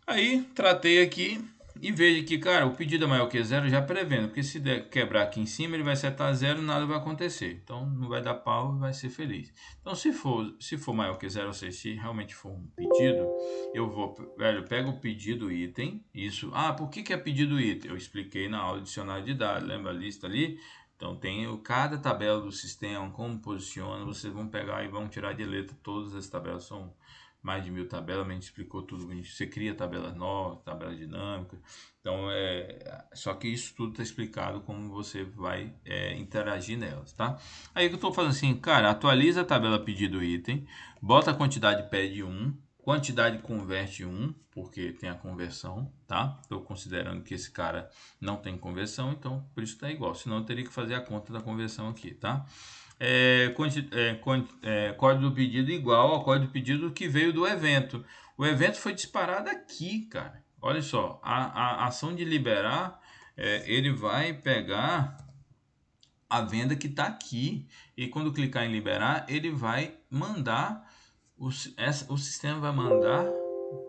Aí, tratei aqui e vejo que, cara, o pedido é maior que zero já prevendo. Porque se quebrar aqui em cima, ele vai setar zero e nada vai acontecer. Então, não vai dar pau e vai ser feliz. Então, se for maior que zero, ou seja, se realmente for um pedido, eu vou, velho, pego o pedido item. Isso. Ah, por que é pedido item? Eu expliquei na aula de dicionário de dados. Lembra a lista ali? Então tem cada tabela do sistema, como posiciona, vocês vão pegar e vão tirar de letra todas as tabelas, são mais de 1000 tabelas, a gente explicou tudo, você cria tabelas novas, tabela dinâmica, então só que isso tudo está explicado como você vai interagir nelas, tá? Aí que eu estou fazendo assim, cara, atualiza a tabela pedido item, bota a quantidade pede 1, quantidade converte 1, porque tem a conversão, tá? Estou considerando que esse cara não tem conversão, então por isso está igual. Senão eu teria que fazer a conta da conversão aqui, tá? Código do pedido igual ao código do pedido que veio do evento. O evento foi disparado aqui, cara. Olha só, a ação de liberar, ele vai pegar a venda que está aqui. E quando clicar em liberar, ele vai mandar, o sistema vai mandar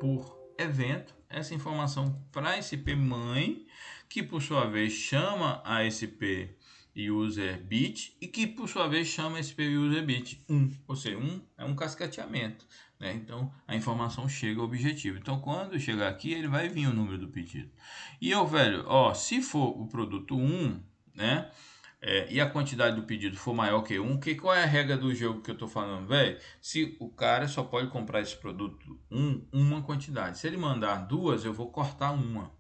por evento essa informação para a SP mãe, que por sua vez chama a SP user bit e que por sua vez chama esse user bit 1, ou seja, é um cascateamento, né? Então a informação chega ao objetivo. Então quando chegar aqui ele vai vir o número do pedido. E eu, velho, ó, se for o produto 1, né? E a quantidade do pedido for maior que 1, qual é a regra do jogo que eu tô falando, velho? Se o cara só pode comprar esse produto uma quantidade. Se ele mandar duas, eu vou cortar uma.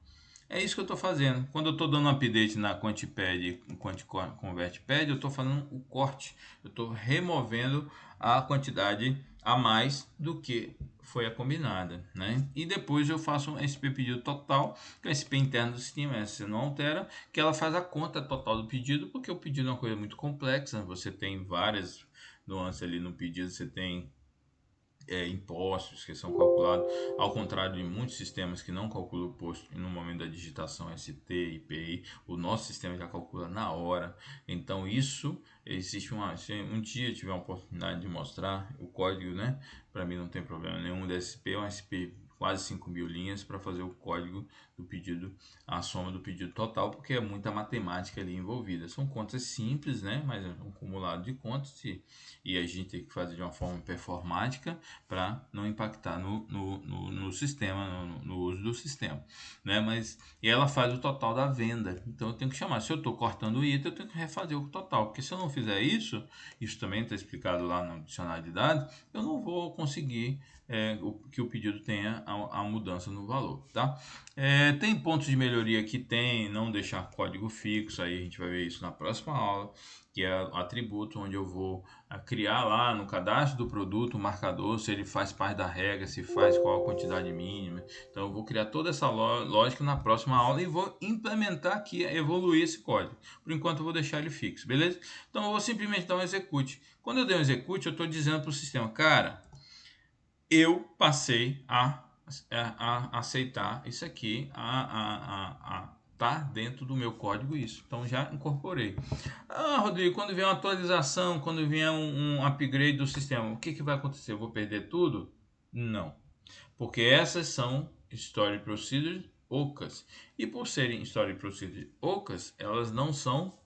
É isso que eu estou fazendo. Quando eu estou dando um update na QuantiPad, QuantiConvertPad, eu estou fazendo o corte. Eu estou removendo a quantidade a mais do que foi a combinada, né? E depois eu faço um SP pedido total, que é o SP interno do sistema, essa não altera, que ela faz a conta total do pedido, porque o pedido é uma coisa muito complexa, você tem várias nuances ali no pedido, você tem impostos que são calculados, ao contrário de muitos sistemas que não calculam o imposto no momento da digitação ST, IPI, o nosso sistema já calcula na hora. Então isso existe um dia eu tive a oportunidade de mostrar o código, né? Para mim não tem problema nenhum da SP, é um SP quase 5.000 linhas para fazer o código do pedido, a soma do pedido total, porque é muita matemática ali envolvida. São contas simples, né? Mas é um acumulado de contas e a gente tem que fazer de uma forma performática para não impactar no sistema, no uso do sistema, né? E ela faz o total da venda, então eu tenho que chamar. Se eu estou cortando o item, eu tenho que refazer o total, porque se eu não fizer isso, isso também está explicado lá no dicionário de dados, eu não vou conseguir que o pedido tenha a mudança no valor, tá? Tem pontos de melhoria que tem, não deixar código fixo, aí a gente vai ver isso na próxima aula, que é o atributo onde eu vou criar lá no cadastro do produto um marcador, se ele faz parte da regra, se faz, qual a quantidade mínima. Então eu vou criar toda essa lógica na próxima aula e vou implementar aqui, evoluir esse código. Por enquanto eu vou deixar ele fixo, beleza? Então eu vou simplesmente dar um execute. Quando eu der um execute, eu estou dizendo para o sistema, cara, eu passei a aceitar isso aqui, tá dentro do meu código isso. Então já incorporei. Ah, Rodrigo, quando vier uma atualização, quando vier um upgrade do sistema, o que vai acontecer? Eu vou perder tudo? Não, porque essas são Story Procedures ocas. E por serem Story Procedures ocas, elas não são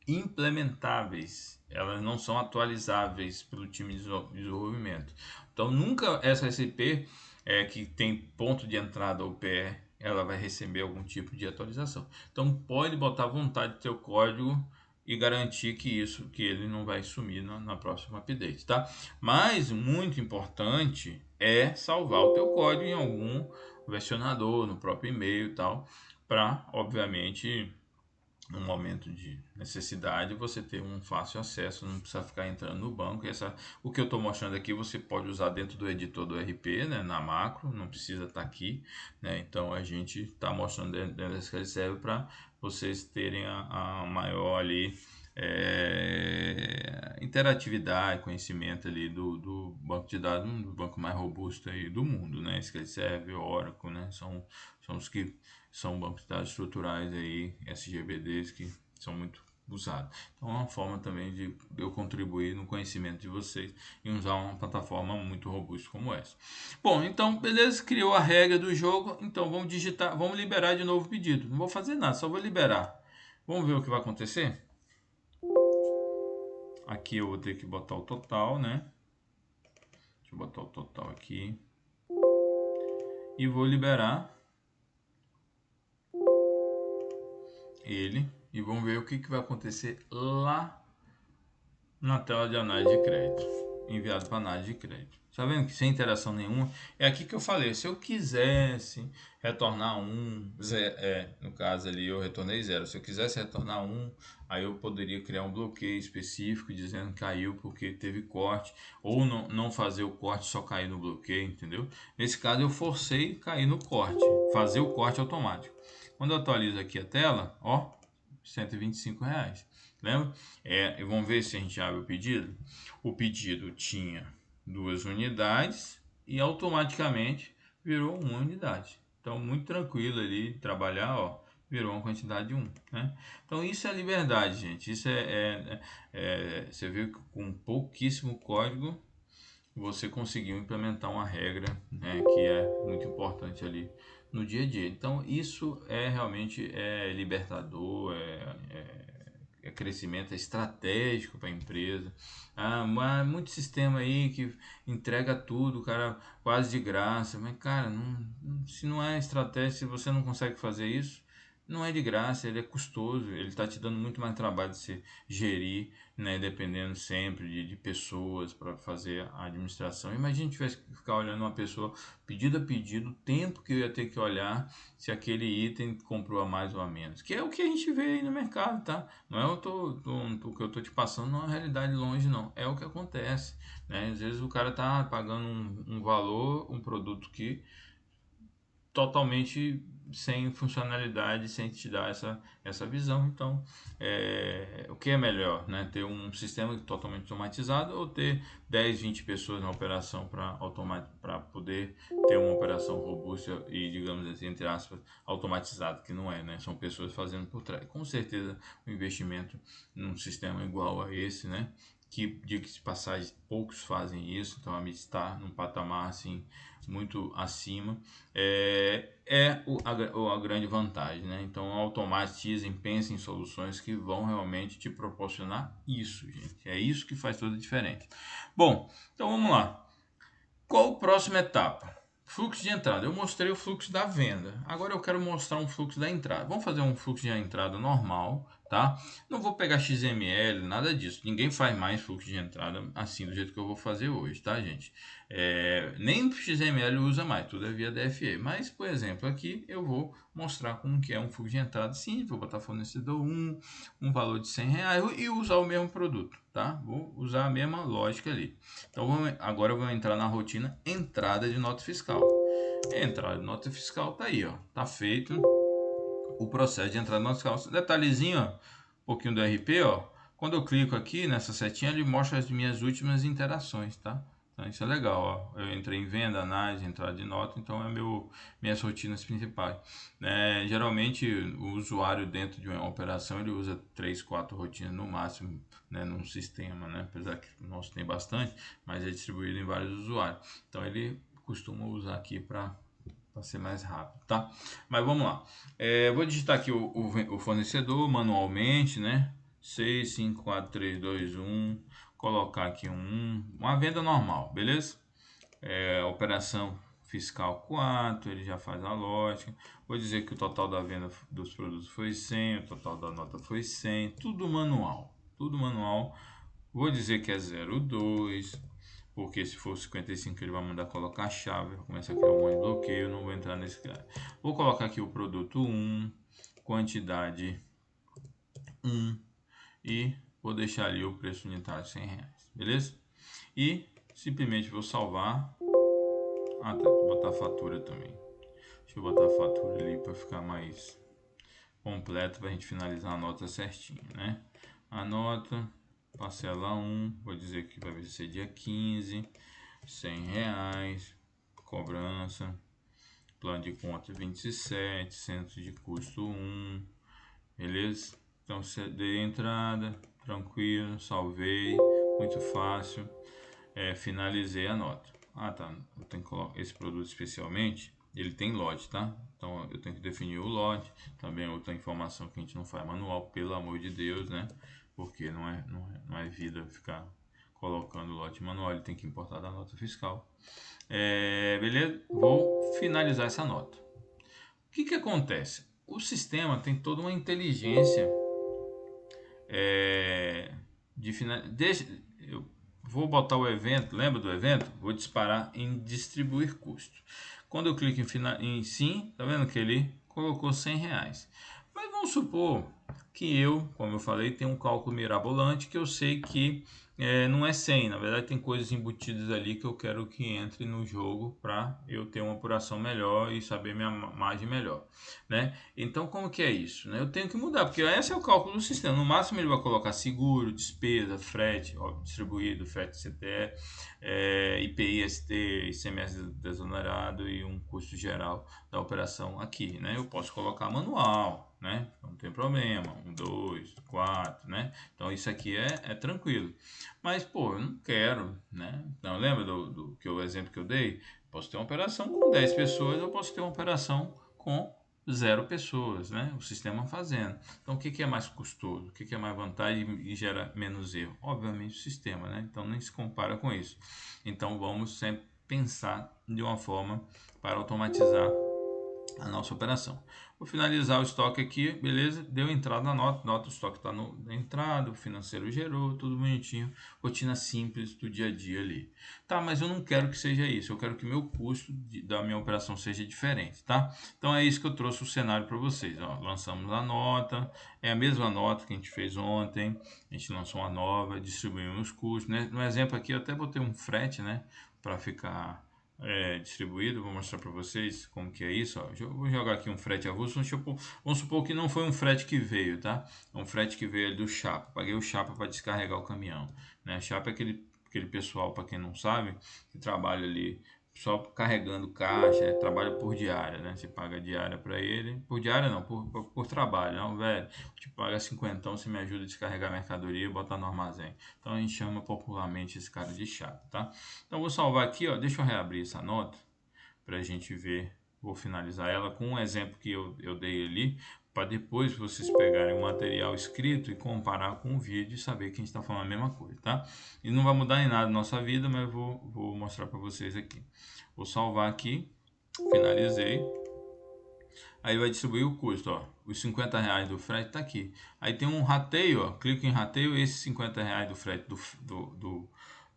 implementáveis, elas não são atualizáveis pelo time de desenvolvimento. Então nunca essa SCP que tem ponto de entrada ou pé, ela vai receber algum tipo de atualização. Então pode botar à vontade teu código e garantir que ele não vai sumir na próxima update, tá? Mas muito importante é salvar o teu código em algum versionador, no próprio e-mail e tal, para obviamente no momento de necessidade você ter um fácil acesso, não precisa ficar entrando no banco. O que eu estou mostrando aqui você pode usar dentro do editor do RP, né, na macro, não precisa estar aqui, né? Então a gente está mostrando dentro da SQL Server para vocês terem a maior ali interatividade, conhecimento ali do banco de dados, um do banco mais robusto aí do mundo, né? SQL Server, Oracle, né? São os que são bancos de dados estruturais aí, SGBDs que são muito usados. Então é uma forma também de eu contribuir no conhecimento de vocês e usar uma plataforma muito robusta como essa. Bom, então beleza, criou a regra do jogo, então vamos digitar, vamos liberar de novo o pedido. Não vou fazer nada, só vou liberar. Vamos ver o que vai acontecer? Aqui eu vou ter que botar o total, né? Deixa eu botar o total aqui. E vou liberar ele. E vamos ver o que vai acontecer lá na tela de análise de crédito. Enviado para análise de crédito. Tá vendo que sem interação nenhuma? É aqui que eu falei. Se eu quisesse retornar no caso ali eu retornei 0. Se eu quisesse retornar 1, aí eu poderia criar um bloqueio específico dizendo que caiu porque teve corte. Ou não fazer o corte, só cair no bloqueio, entendeu? Nesse caso eu forcei cair no corte. Fazer o corte automático. Quando eu atualizo aqui a tela, ó, R$ 125. Lembra? E vamos ver se a gente abre o pedido. O pedido tinha 2 unidades e automaticamente virou 1 unidade. Então, muito tranquilo ali de trabalhar, ó, virou uma quantidade de 1, né? Então, isso é liberdade, gente. Isso você viu que com pouquíssimo código você conseguiu implementar uma regra, né, que é muito importante ali no dia a dia. Então isso é realmente libertador, é crescimento, é estratégico para a empresa. Mas muito sistema aí que entrega tudo, cara, quase de graça. Mas, cara, se não é estratégia, se você não consegue fazer isso, não é de graça, ele é custoso, ele está te dando muito mais trabalho de se gerir, né, dependendo sempre de pessoas para fazer a administração. Imagina tivesse que ficar olhando uma pessoa pedido a pedido, o tempo que eu ia ter que olhar se aquele item comprou a mais ou a menos. Que é o que a gente vê aí no mercado, tá? Não é o que eu tô te passando, não é uma realidade longe, não. É o que acontece, né? Às vezes o cara tá pagando um valor, um produto que totalmente sem funcionalidade, sem te dar essa visão. Então, o que é melhor, né? Ter um sistema totalmente automatizado ou ter 10, 20 pessoas na operação para poder ter uma operação robusta e, digamos assim, entre aspas, automatizada, que não é, né? São pessoas fazendo por trás. Com certeza, o investimento num sistema igual a esse, né? Que, diga-se de passagem, poucos fazem isso, então a MIT está num patamar assim muito acima, a grande vantagem, né? Então automatizem, pensem em soluções que vão realmente te proporcionar isso, gente. É isso que faz toda a diferença. Bom, então vamos lá. Qual a próxima etapa? Fluxo de entrada. Eu mostrei o fluxo da venda. Agora eu quero mostrar um fluxo da entrada. Vamos fazer um fluxo de entrada normal, tá? Não vou pegar XML, nada disso. Ninguém faz mais fluxo de entrada assim do jeito que eu vou fazer hoje, tá, gente? Nem XML usa mais, tudo é via DFE. Mas, por exemplo, aqui eu vou mostrar como que é um fluxo de entrada simples. Vou botar fornecedor 1, um valor de R$ 100 e usar o mesmo produto, tá? Vou usar a mesma lógica ali. Então agora eu vou entrar na rotina entrada de nota fiscal. Entrada de nota fiscal tá aí, ó. Tá feito o processo de entrada de nota fiscal. Detalhezinho, ó, um pouquinho do RP, ó. Quando eu clico aqui nessa setinha, ele mostra as minhas últimas interações, tá? Então isso é legal, ó. Eu entrei em venda, análise, entrada de nota, então é minhas rotinas principais. Geralmente o usuário dentro de uma operação ele usa 3, 4 rotinas no máximo, né, num sistema, né? Apesar que o nosso tem bastante, mas é distribuído em vários usuários. Então ele costuma usar aqui para ser mais rápido, tá? Mas vamos lá. Vou digitar aqui o fornecedor manualmente, né? 6, 5, 4, 3, 2, 1. Colocar aqui uma venda normal, beleza? Operação fiscal 4, ele já faz a lógica. Vou dizer que o total da venda dos produtos foi 100, o total da nota foi 100, tudo manual. Tudo manual. Vou dizer que é 02, porque se for 55 ele vai mandar colocar a chave, vai começar a criar um monte de bloqueio, não vou entrar nesse cara. Vou colocar aqui o produto 1, quantidade 1 e vou deixar ali o preço unitário R$ 100, beleza? E simplesmente vou salvar. Tá, vou botar a fatura também. Deixa eu botar a fatura ali para ficar mais completo para a gente finalizar a nota certinho, né? A nota, parcela 1, vou dizer que vai ser dia 15, R$ 100, cobrança, plano de conta 27, centro de custo 1, beleza? Então dei entrada, tranquilo, salvei, muito fácil, finalizei a nota. Tá, eu tenho que colocar esse produto especialmente, ele tem lote, tá? Então eu tenho que definir o lote, também outra informação que a gente não faz manual, pelo amor de Deus, né? Porque não é vida ficar colocando lote manual, ele tem que importar da nota fiscal. Beleza? Vou finalizar essa nota. O que acontece? O sistema tem toda uma inteligência de final. Eu vou botar o evento, lembra do evento? Vou disparar em distribuir custo. Quando eu clico em sim, tá vendo que ele colocou R$ 100. Mas vamos supor que como eu falei, tenho um cálculo mirabolante que eu sei que não é 100. Na verdade, tem coisas embutidas ali que eu quero que entre no jogo para eu ter uma apuração melhor e saber minha margem melhor, né? Então, como que é isso, né? Eu tenho que mudar, porque esse é o cálculo do sistema. No máximo, ele vai colocar seguro, despesa, frete, distribuído, frete CTE, IPI, ST, ICMS desonerado e um custo geral da operação aqui, né? Eu posso colocar manual, né? Não tem problema, 1, 2, 4, né? Então isso aqui é tranquilo. Mas, pô, eu não quero, né? Então lembra do que o exemplo que eu dei? Posso ter uma operação com 10 pessoas, eu posso ter uma operação com 0 pessoas, né? O sistema fazendo. Então o que que é mais custoso? O que que é mais vantagem e gera menos erro? Obviamente o sistema, né? Então nem se compara com isso. Então vamos sempre pensar de uma forma para automatizar a nossa operação. Vou finalizar o estoque aqui, beleza? Deu entrada na nota, o estoque está na entrada, o financeiro gerou, tudo bonitinho, rotina simples do dia a dia ali. Tá, mas eu não quero que seja isso, eu quero que meu custo da minha operação seja diferente, tá? Então é isso que eu trouxe o cenário para vocês. Ó, lançamos a nota, é a mesma nota que a gente fez ontem, a gente lançou uma nova, distribuímos os custos, né? No exemplo aqui eu até botei um frete, né? Para ficar distribuído. Vou mostrar para vocês como que é isso. Ó. Vou jogar aqui um frete avulso. Vamos supor que não foi um frete que veio, tá? É um frete que veio ali do Chapa. Paguei o Chapa para descarregar o caminhão. Né? Chapa é aquele pessoal, para quem não sabe, que trabalha ali só carregando caixa, trabalha por diária, né? Você paga diária para ele, por diária não, por trabalho, não, velho. Te paga 50, você me ajuda a descarregar a mercadoria e botar no armazém. Então a gente chama popularmente esse cara de chato, tá? Então vou salvar aqui, ó, deixa eu reabrir essa nota para a gente ver. Vou finalizar ela com um exemplo que eu dei ali, para depois vocês pegarem o material escrito e comparar com o vídeo e saber que a gente está falando a mesma coisa, tá? E não vai mudar em nada na nossa vida, mas eu vou mostrar para vocês aqui. Vou salvar aqui, finalizei. Aí vai distribuir o custo, ó. Os 50 reais do frete tá aqui. Aí tem um rateio, ó. Clico em rateio, esses 50 reais do frete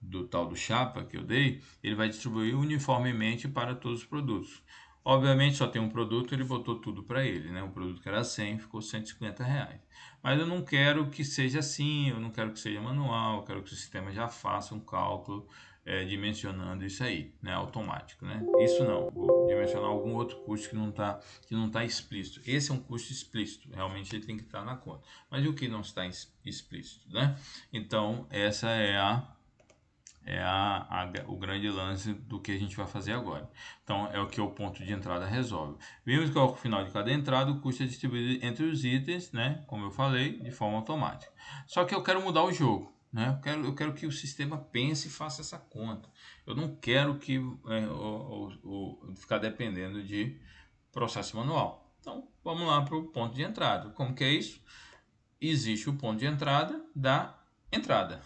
do tal do chapa que eu dei, ele vai distribuir uniformemente para todos os produtos. Obviamente só tem um produto, ele botou tudo para ele, né? O produto que era 100 ficou 150 reais. Mas eu não quero que seja assim, eu não quero que seja manual, eu quero que o sistema já faça um cálculo dimensionando isso aí, né? Automático, né? Isso não, vou dimensionar algum outro custo que não tá explícito. Esse é um custo explícito, realmente ele tem que estar na conta. Mas e o que não está explícito, né? Então essa o grande lance do que a gente vai fazer agora. Então, é o que o ponto de entrada resolve. Vimos que ao final de cada entrada, o custo é distribuído entre os itens, né? Como eu falei, de forma automática. Só que eu quero mudar o jogo. Né? Eu quero que o sistema pense e faça essa conta. Eu não quero que ficar dependendo de processo manual. Então, vamos lá para o ponto de entrada. Como que é isso? Existe o ponto de entrada da entrada.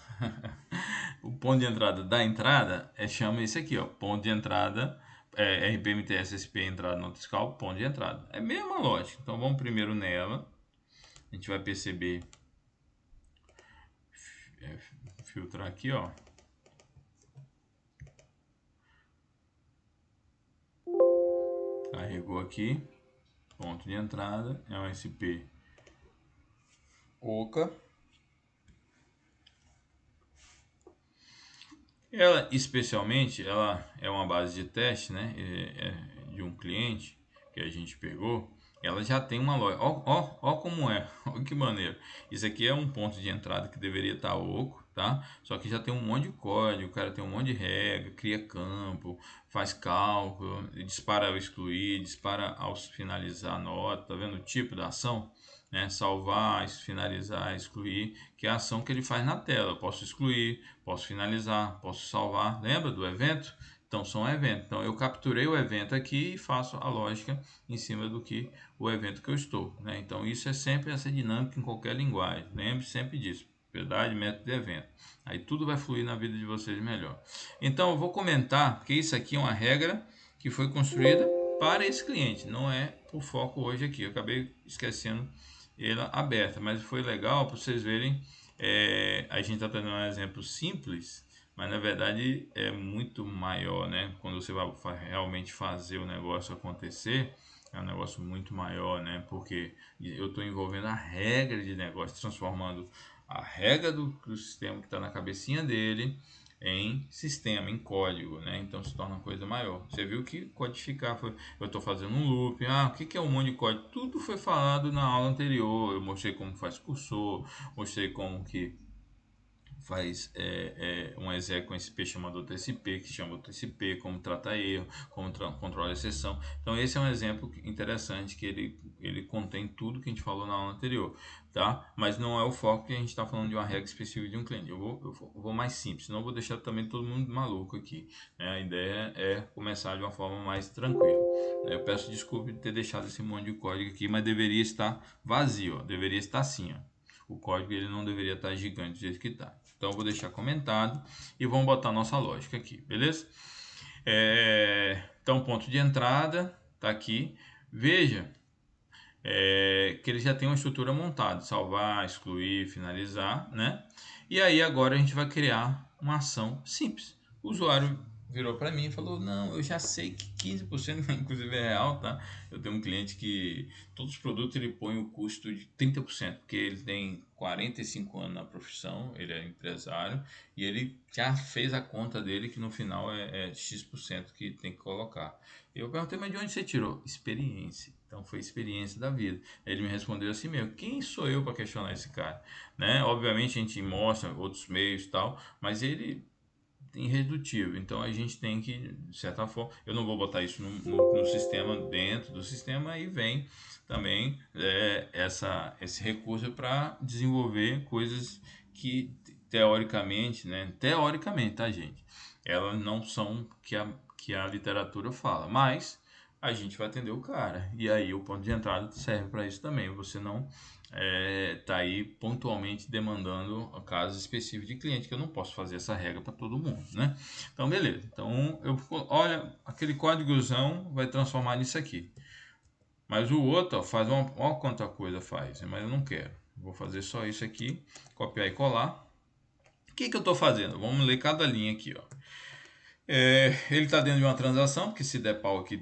O ponto de entrada da entrada chama esse aqui, ó, ponto de entrada, RPMTS SP entrada nota fiscal, ponto de entrada. É a mesma lógica. Então vamos primeiro nela. A gente vai perceber, filtrar aqui, ó. Carregou aqui, ponto de entrada, é um SP Oca. Ela, especialmente, ela é uma base de teste, né? De um cliente que a gente pegou. Ela já tem uma loja. Ó como é. Ó que maneiro. Isso aqui é um ponto de entrada que deveria estar oco, tá? Só que já tem um monte de código, o cara tem um monte de regra, cria campo, faz cálculo, dispara ao excluir, dispara ao finalizar a nota, tá vendo o tipo da ação? Né? Salvar, finalizar, excluir, que é a ação que ele faz na tela. Eu posso excluir, posso finalizar, posso salvar. Lembra do evento? Então são eventos. Então eu capturei o evento aqui e faço a lógica em cima do que o evento que eu estou. Né? Então isso é sempre essa dinâmica em qualquer linguagem. Lembre sempre disso. Propriedade, método e evento. Aí tudo vai fluir na vida de vocês melhor. Então eu vou comentar, porque isso aqui é uma regra que foi construída para esse cliente. Não é o foco hoje aqui. Eu acabei esquecendo ela aberta, mas foi legal para vocês verem. A gente está tendo um exemplo simples, mas na verdade é muito maior, né? Quando você vai realmente fazer o negócio acontecer, é um negócio muito maior, né? Porque eu estou envolvendo a regra de negócio, transformando a regra do sistema que está na cabecinha dele em sistema, em código, né? Então se torna uma coisa maior. Você viu que codificar foi. Eu estou fazendo um loop. O que é um monte de código? Tudo foi falado na aula anterior. Eu mostrei como faz cursor, mostrei como que faz um exec com SP chamado OTSP, que chama OTSP, como trata erro, como controla a exceção. Então esse é um exemplo interessante que ele contém tudo que a gente falou na aula anterior, tá? Mas não é o foco, que a gente está falando de uma regra específica de um cliente. Eu vou mais simples, senão eu vou deixar também todo mundo maluco aqui, né? A ideia é começar de uma forma mais tranquila, né? Eu peço desculpa de ter deixado esse monte de código aqui, mas deveria estar vazio, ó. Deveria estar assim, ó. O código ele não deveria estar gigante do jeito que está. Então eu vou deixar comentado e vamos botar nossa lógica aqui, beleza? Então ponto de entrada está aqui. Veja que ele já tem uma estrutura montada: salvar, excluir, finalizar, né? E aí agora a gente vai criar uma ação simples. O usuário virou para mim e falou: não, eu já sei que 15% inclusive é real, tá? Eu tenho um cliente que todos os produtos ele põe o custo de 30%, porque ele tem 45 anos na profissão, ele é empresário e ele já fez a conta dele que no final é X% que tem que colocar. Eu perguntei: mas de onde você tirou? Experiência. Então foi experiência da vida. Ele me respondeu assim mesmo: quem sou eu para questionar esse cara? Né? Obviamente a gente mostra outros meios e tal, mas ele irredutível. Então a gente tem que, de certa forma, eu não vou botar isso no sistema, dentro do sistema, e vem também esse recurso para desenvolver coisas que teoricamente, né? Teoricamente, tá, gente? Elas não são que a literatura fala, mas a gente vai atender o cara. E aí o ponto de entrada serve para isso também. Você não tá aí pontualmente demandando casos específicos de cliente, que eu não posso fazer essa regra para todo mundo, né? Então, beleza. Então, olha, aquele códigozão vai transformar nisso aqui. Mas o outro, ó, faz olha quanta coisa faz, mas eu não quero. Vou fazer só isso aqui, copiar e colar. O que eu estou fazendo? Vamos ler cada linha aqui, ó. Ele está dentro de uma transação, porque se der pau aqui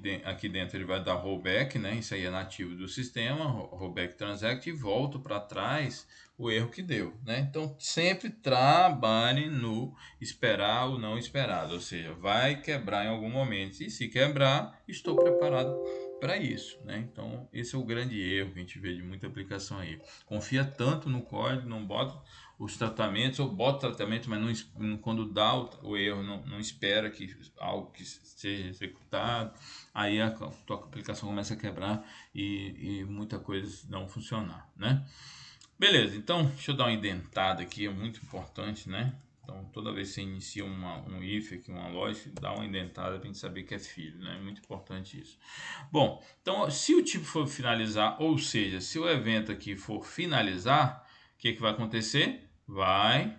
dentro ele vai dar rollback, né? Isso aí é nativo do sistema, rollback transact, e volta para trás o erro que deu, né? Então sempre trabalhe no esperar o não esperado, ou seja, vai quebrar em algum momento, e se quebrar, estou preparado para isso, né? Então esse é o grande erro que a gente vê de muita aplicação aí. Confia tanto no código, não bota os tratamentos, ou bota tratamento, mas quando dá o erro, não espera que algo que seja executado, aí a tua aplicação começa a quebrar e muita coisa não funcionar, né? Beleza, então deixa eu dar uma indentada aqui, é muito importante, né? Então toda vez que você inicia um if aqui, uma lógica, dá uma indentada para a gente saber que é filho, né? É muito importante isso. Bom, então se o tipo for finalizar, ou seja, se o evento aqui for finalizar, o que vai acontecer? Vai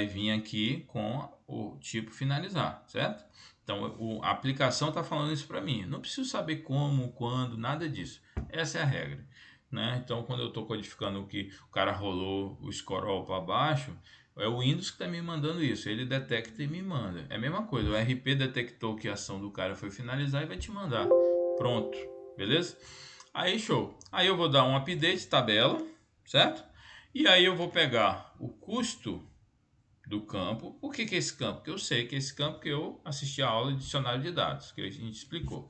vir aqui com o tipo finalizar, certo? Então a aplicação está falando isso para mim. Não preciso saber como, quando, nada disso. Essa é a regra, né? Então quando eu estou codificando que o cara rolou o scroll para baixo, é o Windows que está me mandando isso. Ele detecta e me manda. É a mesma coisa. O RP detectou que a ação do cara foi finalizar e vai te mandar. Pronto, beleza? Aí show. Aí eu vou dar um update tabela, certo? E aí eu vou pegar o custo do campo. Por que esse campo? Porque eu sei que esse campo que eu assisti a aula de dicionário de dados, que a gente explicou.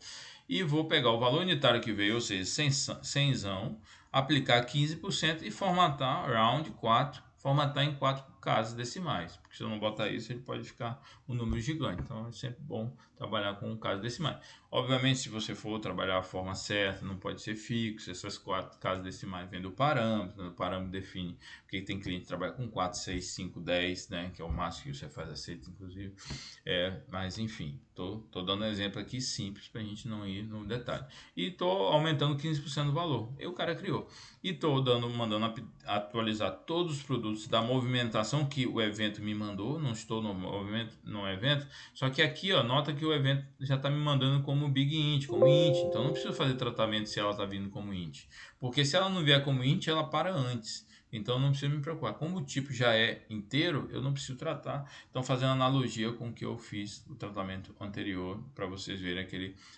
E vou pegar o valor unitário que veio, ou seja, 100, aplicar 15% e formatar round 4, formatar em 4 casas decimais. Porque se eu não botar isso, ele pode ficar um número gigante. Então é sempre bom trabalhar com casas decimais. Obviamente, se você for trabalhar a forma certa, não pode ser fixo. Essas 4 casas decimais vêm do parâmetro, né? O parâmetro define, porque tem cliente que trabalha com 4, 6, 5, 10, né? Que é o máximo que você faz aceito, inclusive. Mas enfim, tô dando um exemplo aqui simples para a gente não ir no detalhe. E tô aumentando 15% do valor. E o cara criou. E tô mandando atualizar todos os produtos da movimentação que o evento me mandou. Não estou no evento. Só que aqui, ó, nota que o evento já está me mandando como Big Int, como Int. Então não preciso fazer tratamento se ela está vindo como Int. Porque se ela não vier como Int, ela para antes. Então não preciso me preocupar. Como o tipo já é inteiro, eu não preciso tratar. Então fazendo analogia com o que eu fiz o tratamento anterior, para vocês verem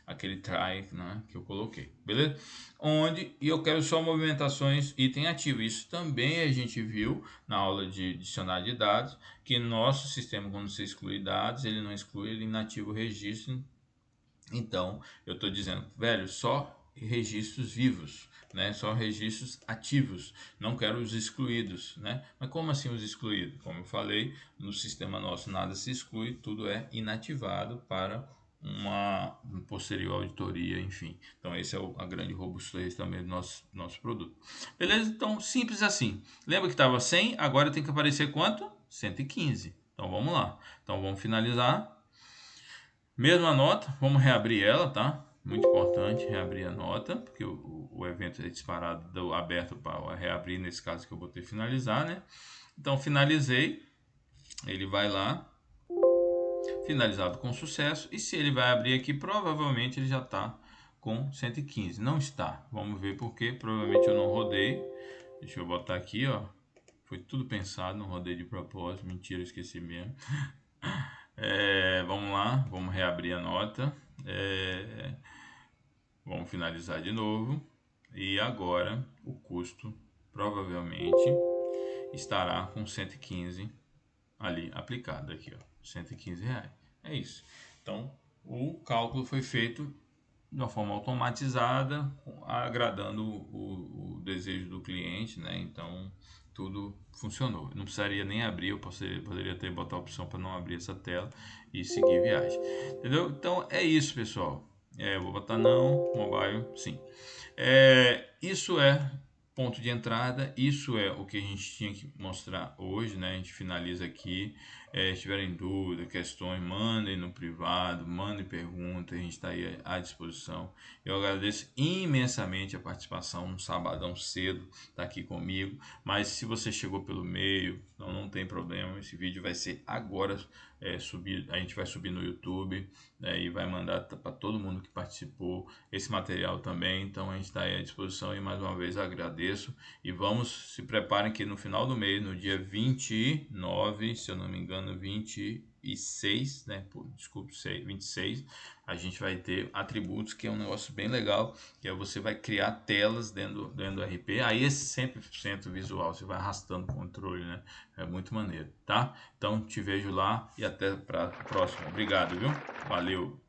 aquele try, né, que eu coloquei. Beleza? E eu quero só movimentações item ativo. Isso também a gente viu na aula de dicionário de dados, que nosso sistema, quando você exclui dados, ele não exclui, ele inativa o registro. Então eu estou dizendo, velho, só registros vivos. né? Só registros ativos, não quero os excluídos, né? Mas como assim os excluídos? Como eu falei, no sistema nosso nada se exclui, tudo é inativado para uma posterior auditoria, enfim. Então esse é a grande robustez também do nosso produto. Beleza? Então simples assim. Lembra que estava 100, agora tem que aparecer quanto? 115. Então vamos lá. Então vamos finalizar. Mesma nota, vamos reabrir ela, tá? Muito importante reabrir a nota, porque o evento é disparado aberto para reabrir, nesse caso que eu botei finalizar, né? Então finalizei, ele vai lá, finalizado com sucesso, e se ele vai abrir aqui, provavelmente ele já está com 115. Não está, vamos ver porque provavelmente eu não rodei. Deixa eu botar aqui, ó. Foi tudo pensado, não rodei de propósito, mentira, esqueci mesmo. Vamos lá, vamos reabrir a nota. Vamos finalizar de novo. E agora o custo provavelmente estará com 115 ali aplicado aqui, ó, 115 reais. É isso. Então o cálculo foi feito de uma forma automatizada, agradando o desejo do cliente, né? Então tudo funcionou. Não precisaria nem abrir, eu poderia ter botar a opção para não abrir essa tela e seguir viagem. Entendeu? Então é isso, pessoal. Eu vou botar não, mobile, sim. Isso é ponto de entrada, isso é o que a gente tinha que mostrar hoje, né? A gente finaliza aqui. Se tiverem dúvida, questões, mandem no privado, mandem perguntas, a gente está aí à disposição. Eu agradeço imensamente a participação no sabadão cedo, tá aqui comigo, mas se você chegou pelo meio, não tem problema, esse vídeo vai ser agora a gente vai subir no YouTube, né, e vai mandar para todo mundo que participou esse material também, então a gente está aí à disposição e mais uma vez agradeço e se preparem que no final do mês, no dia 29, se eu não me engano, 26, né? Desculpe, 26, a gente vai ter atributos, que é um negócio bem legal, que é você vai criar telas dentro do RP, aí é 100% visual, você vai arrastando o controle, né? É muito maneiro, tá? Então te vejo lá e até para a próxima. Obrigado, viu? Valeu!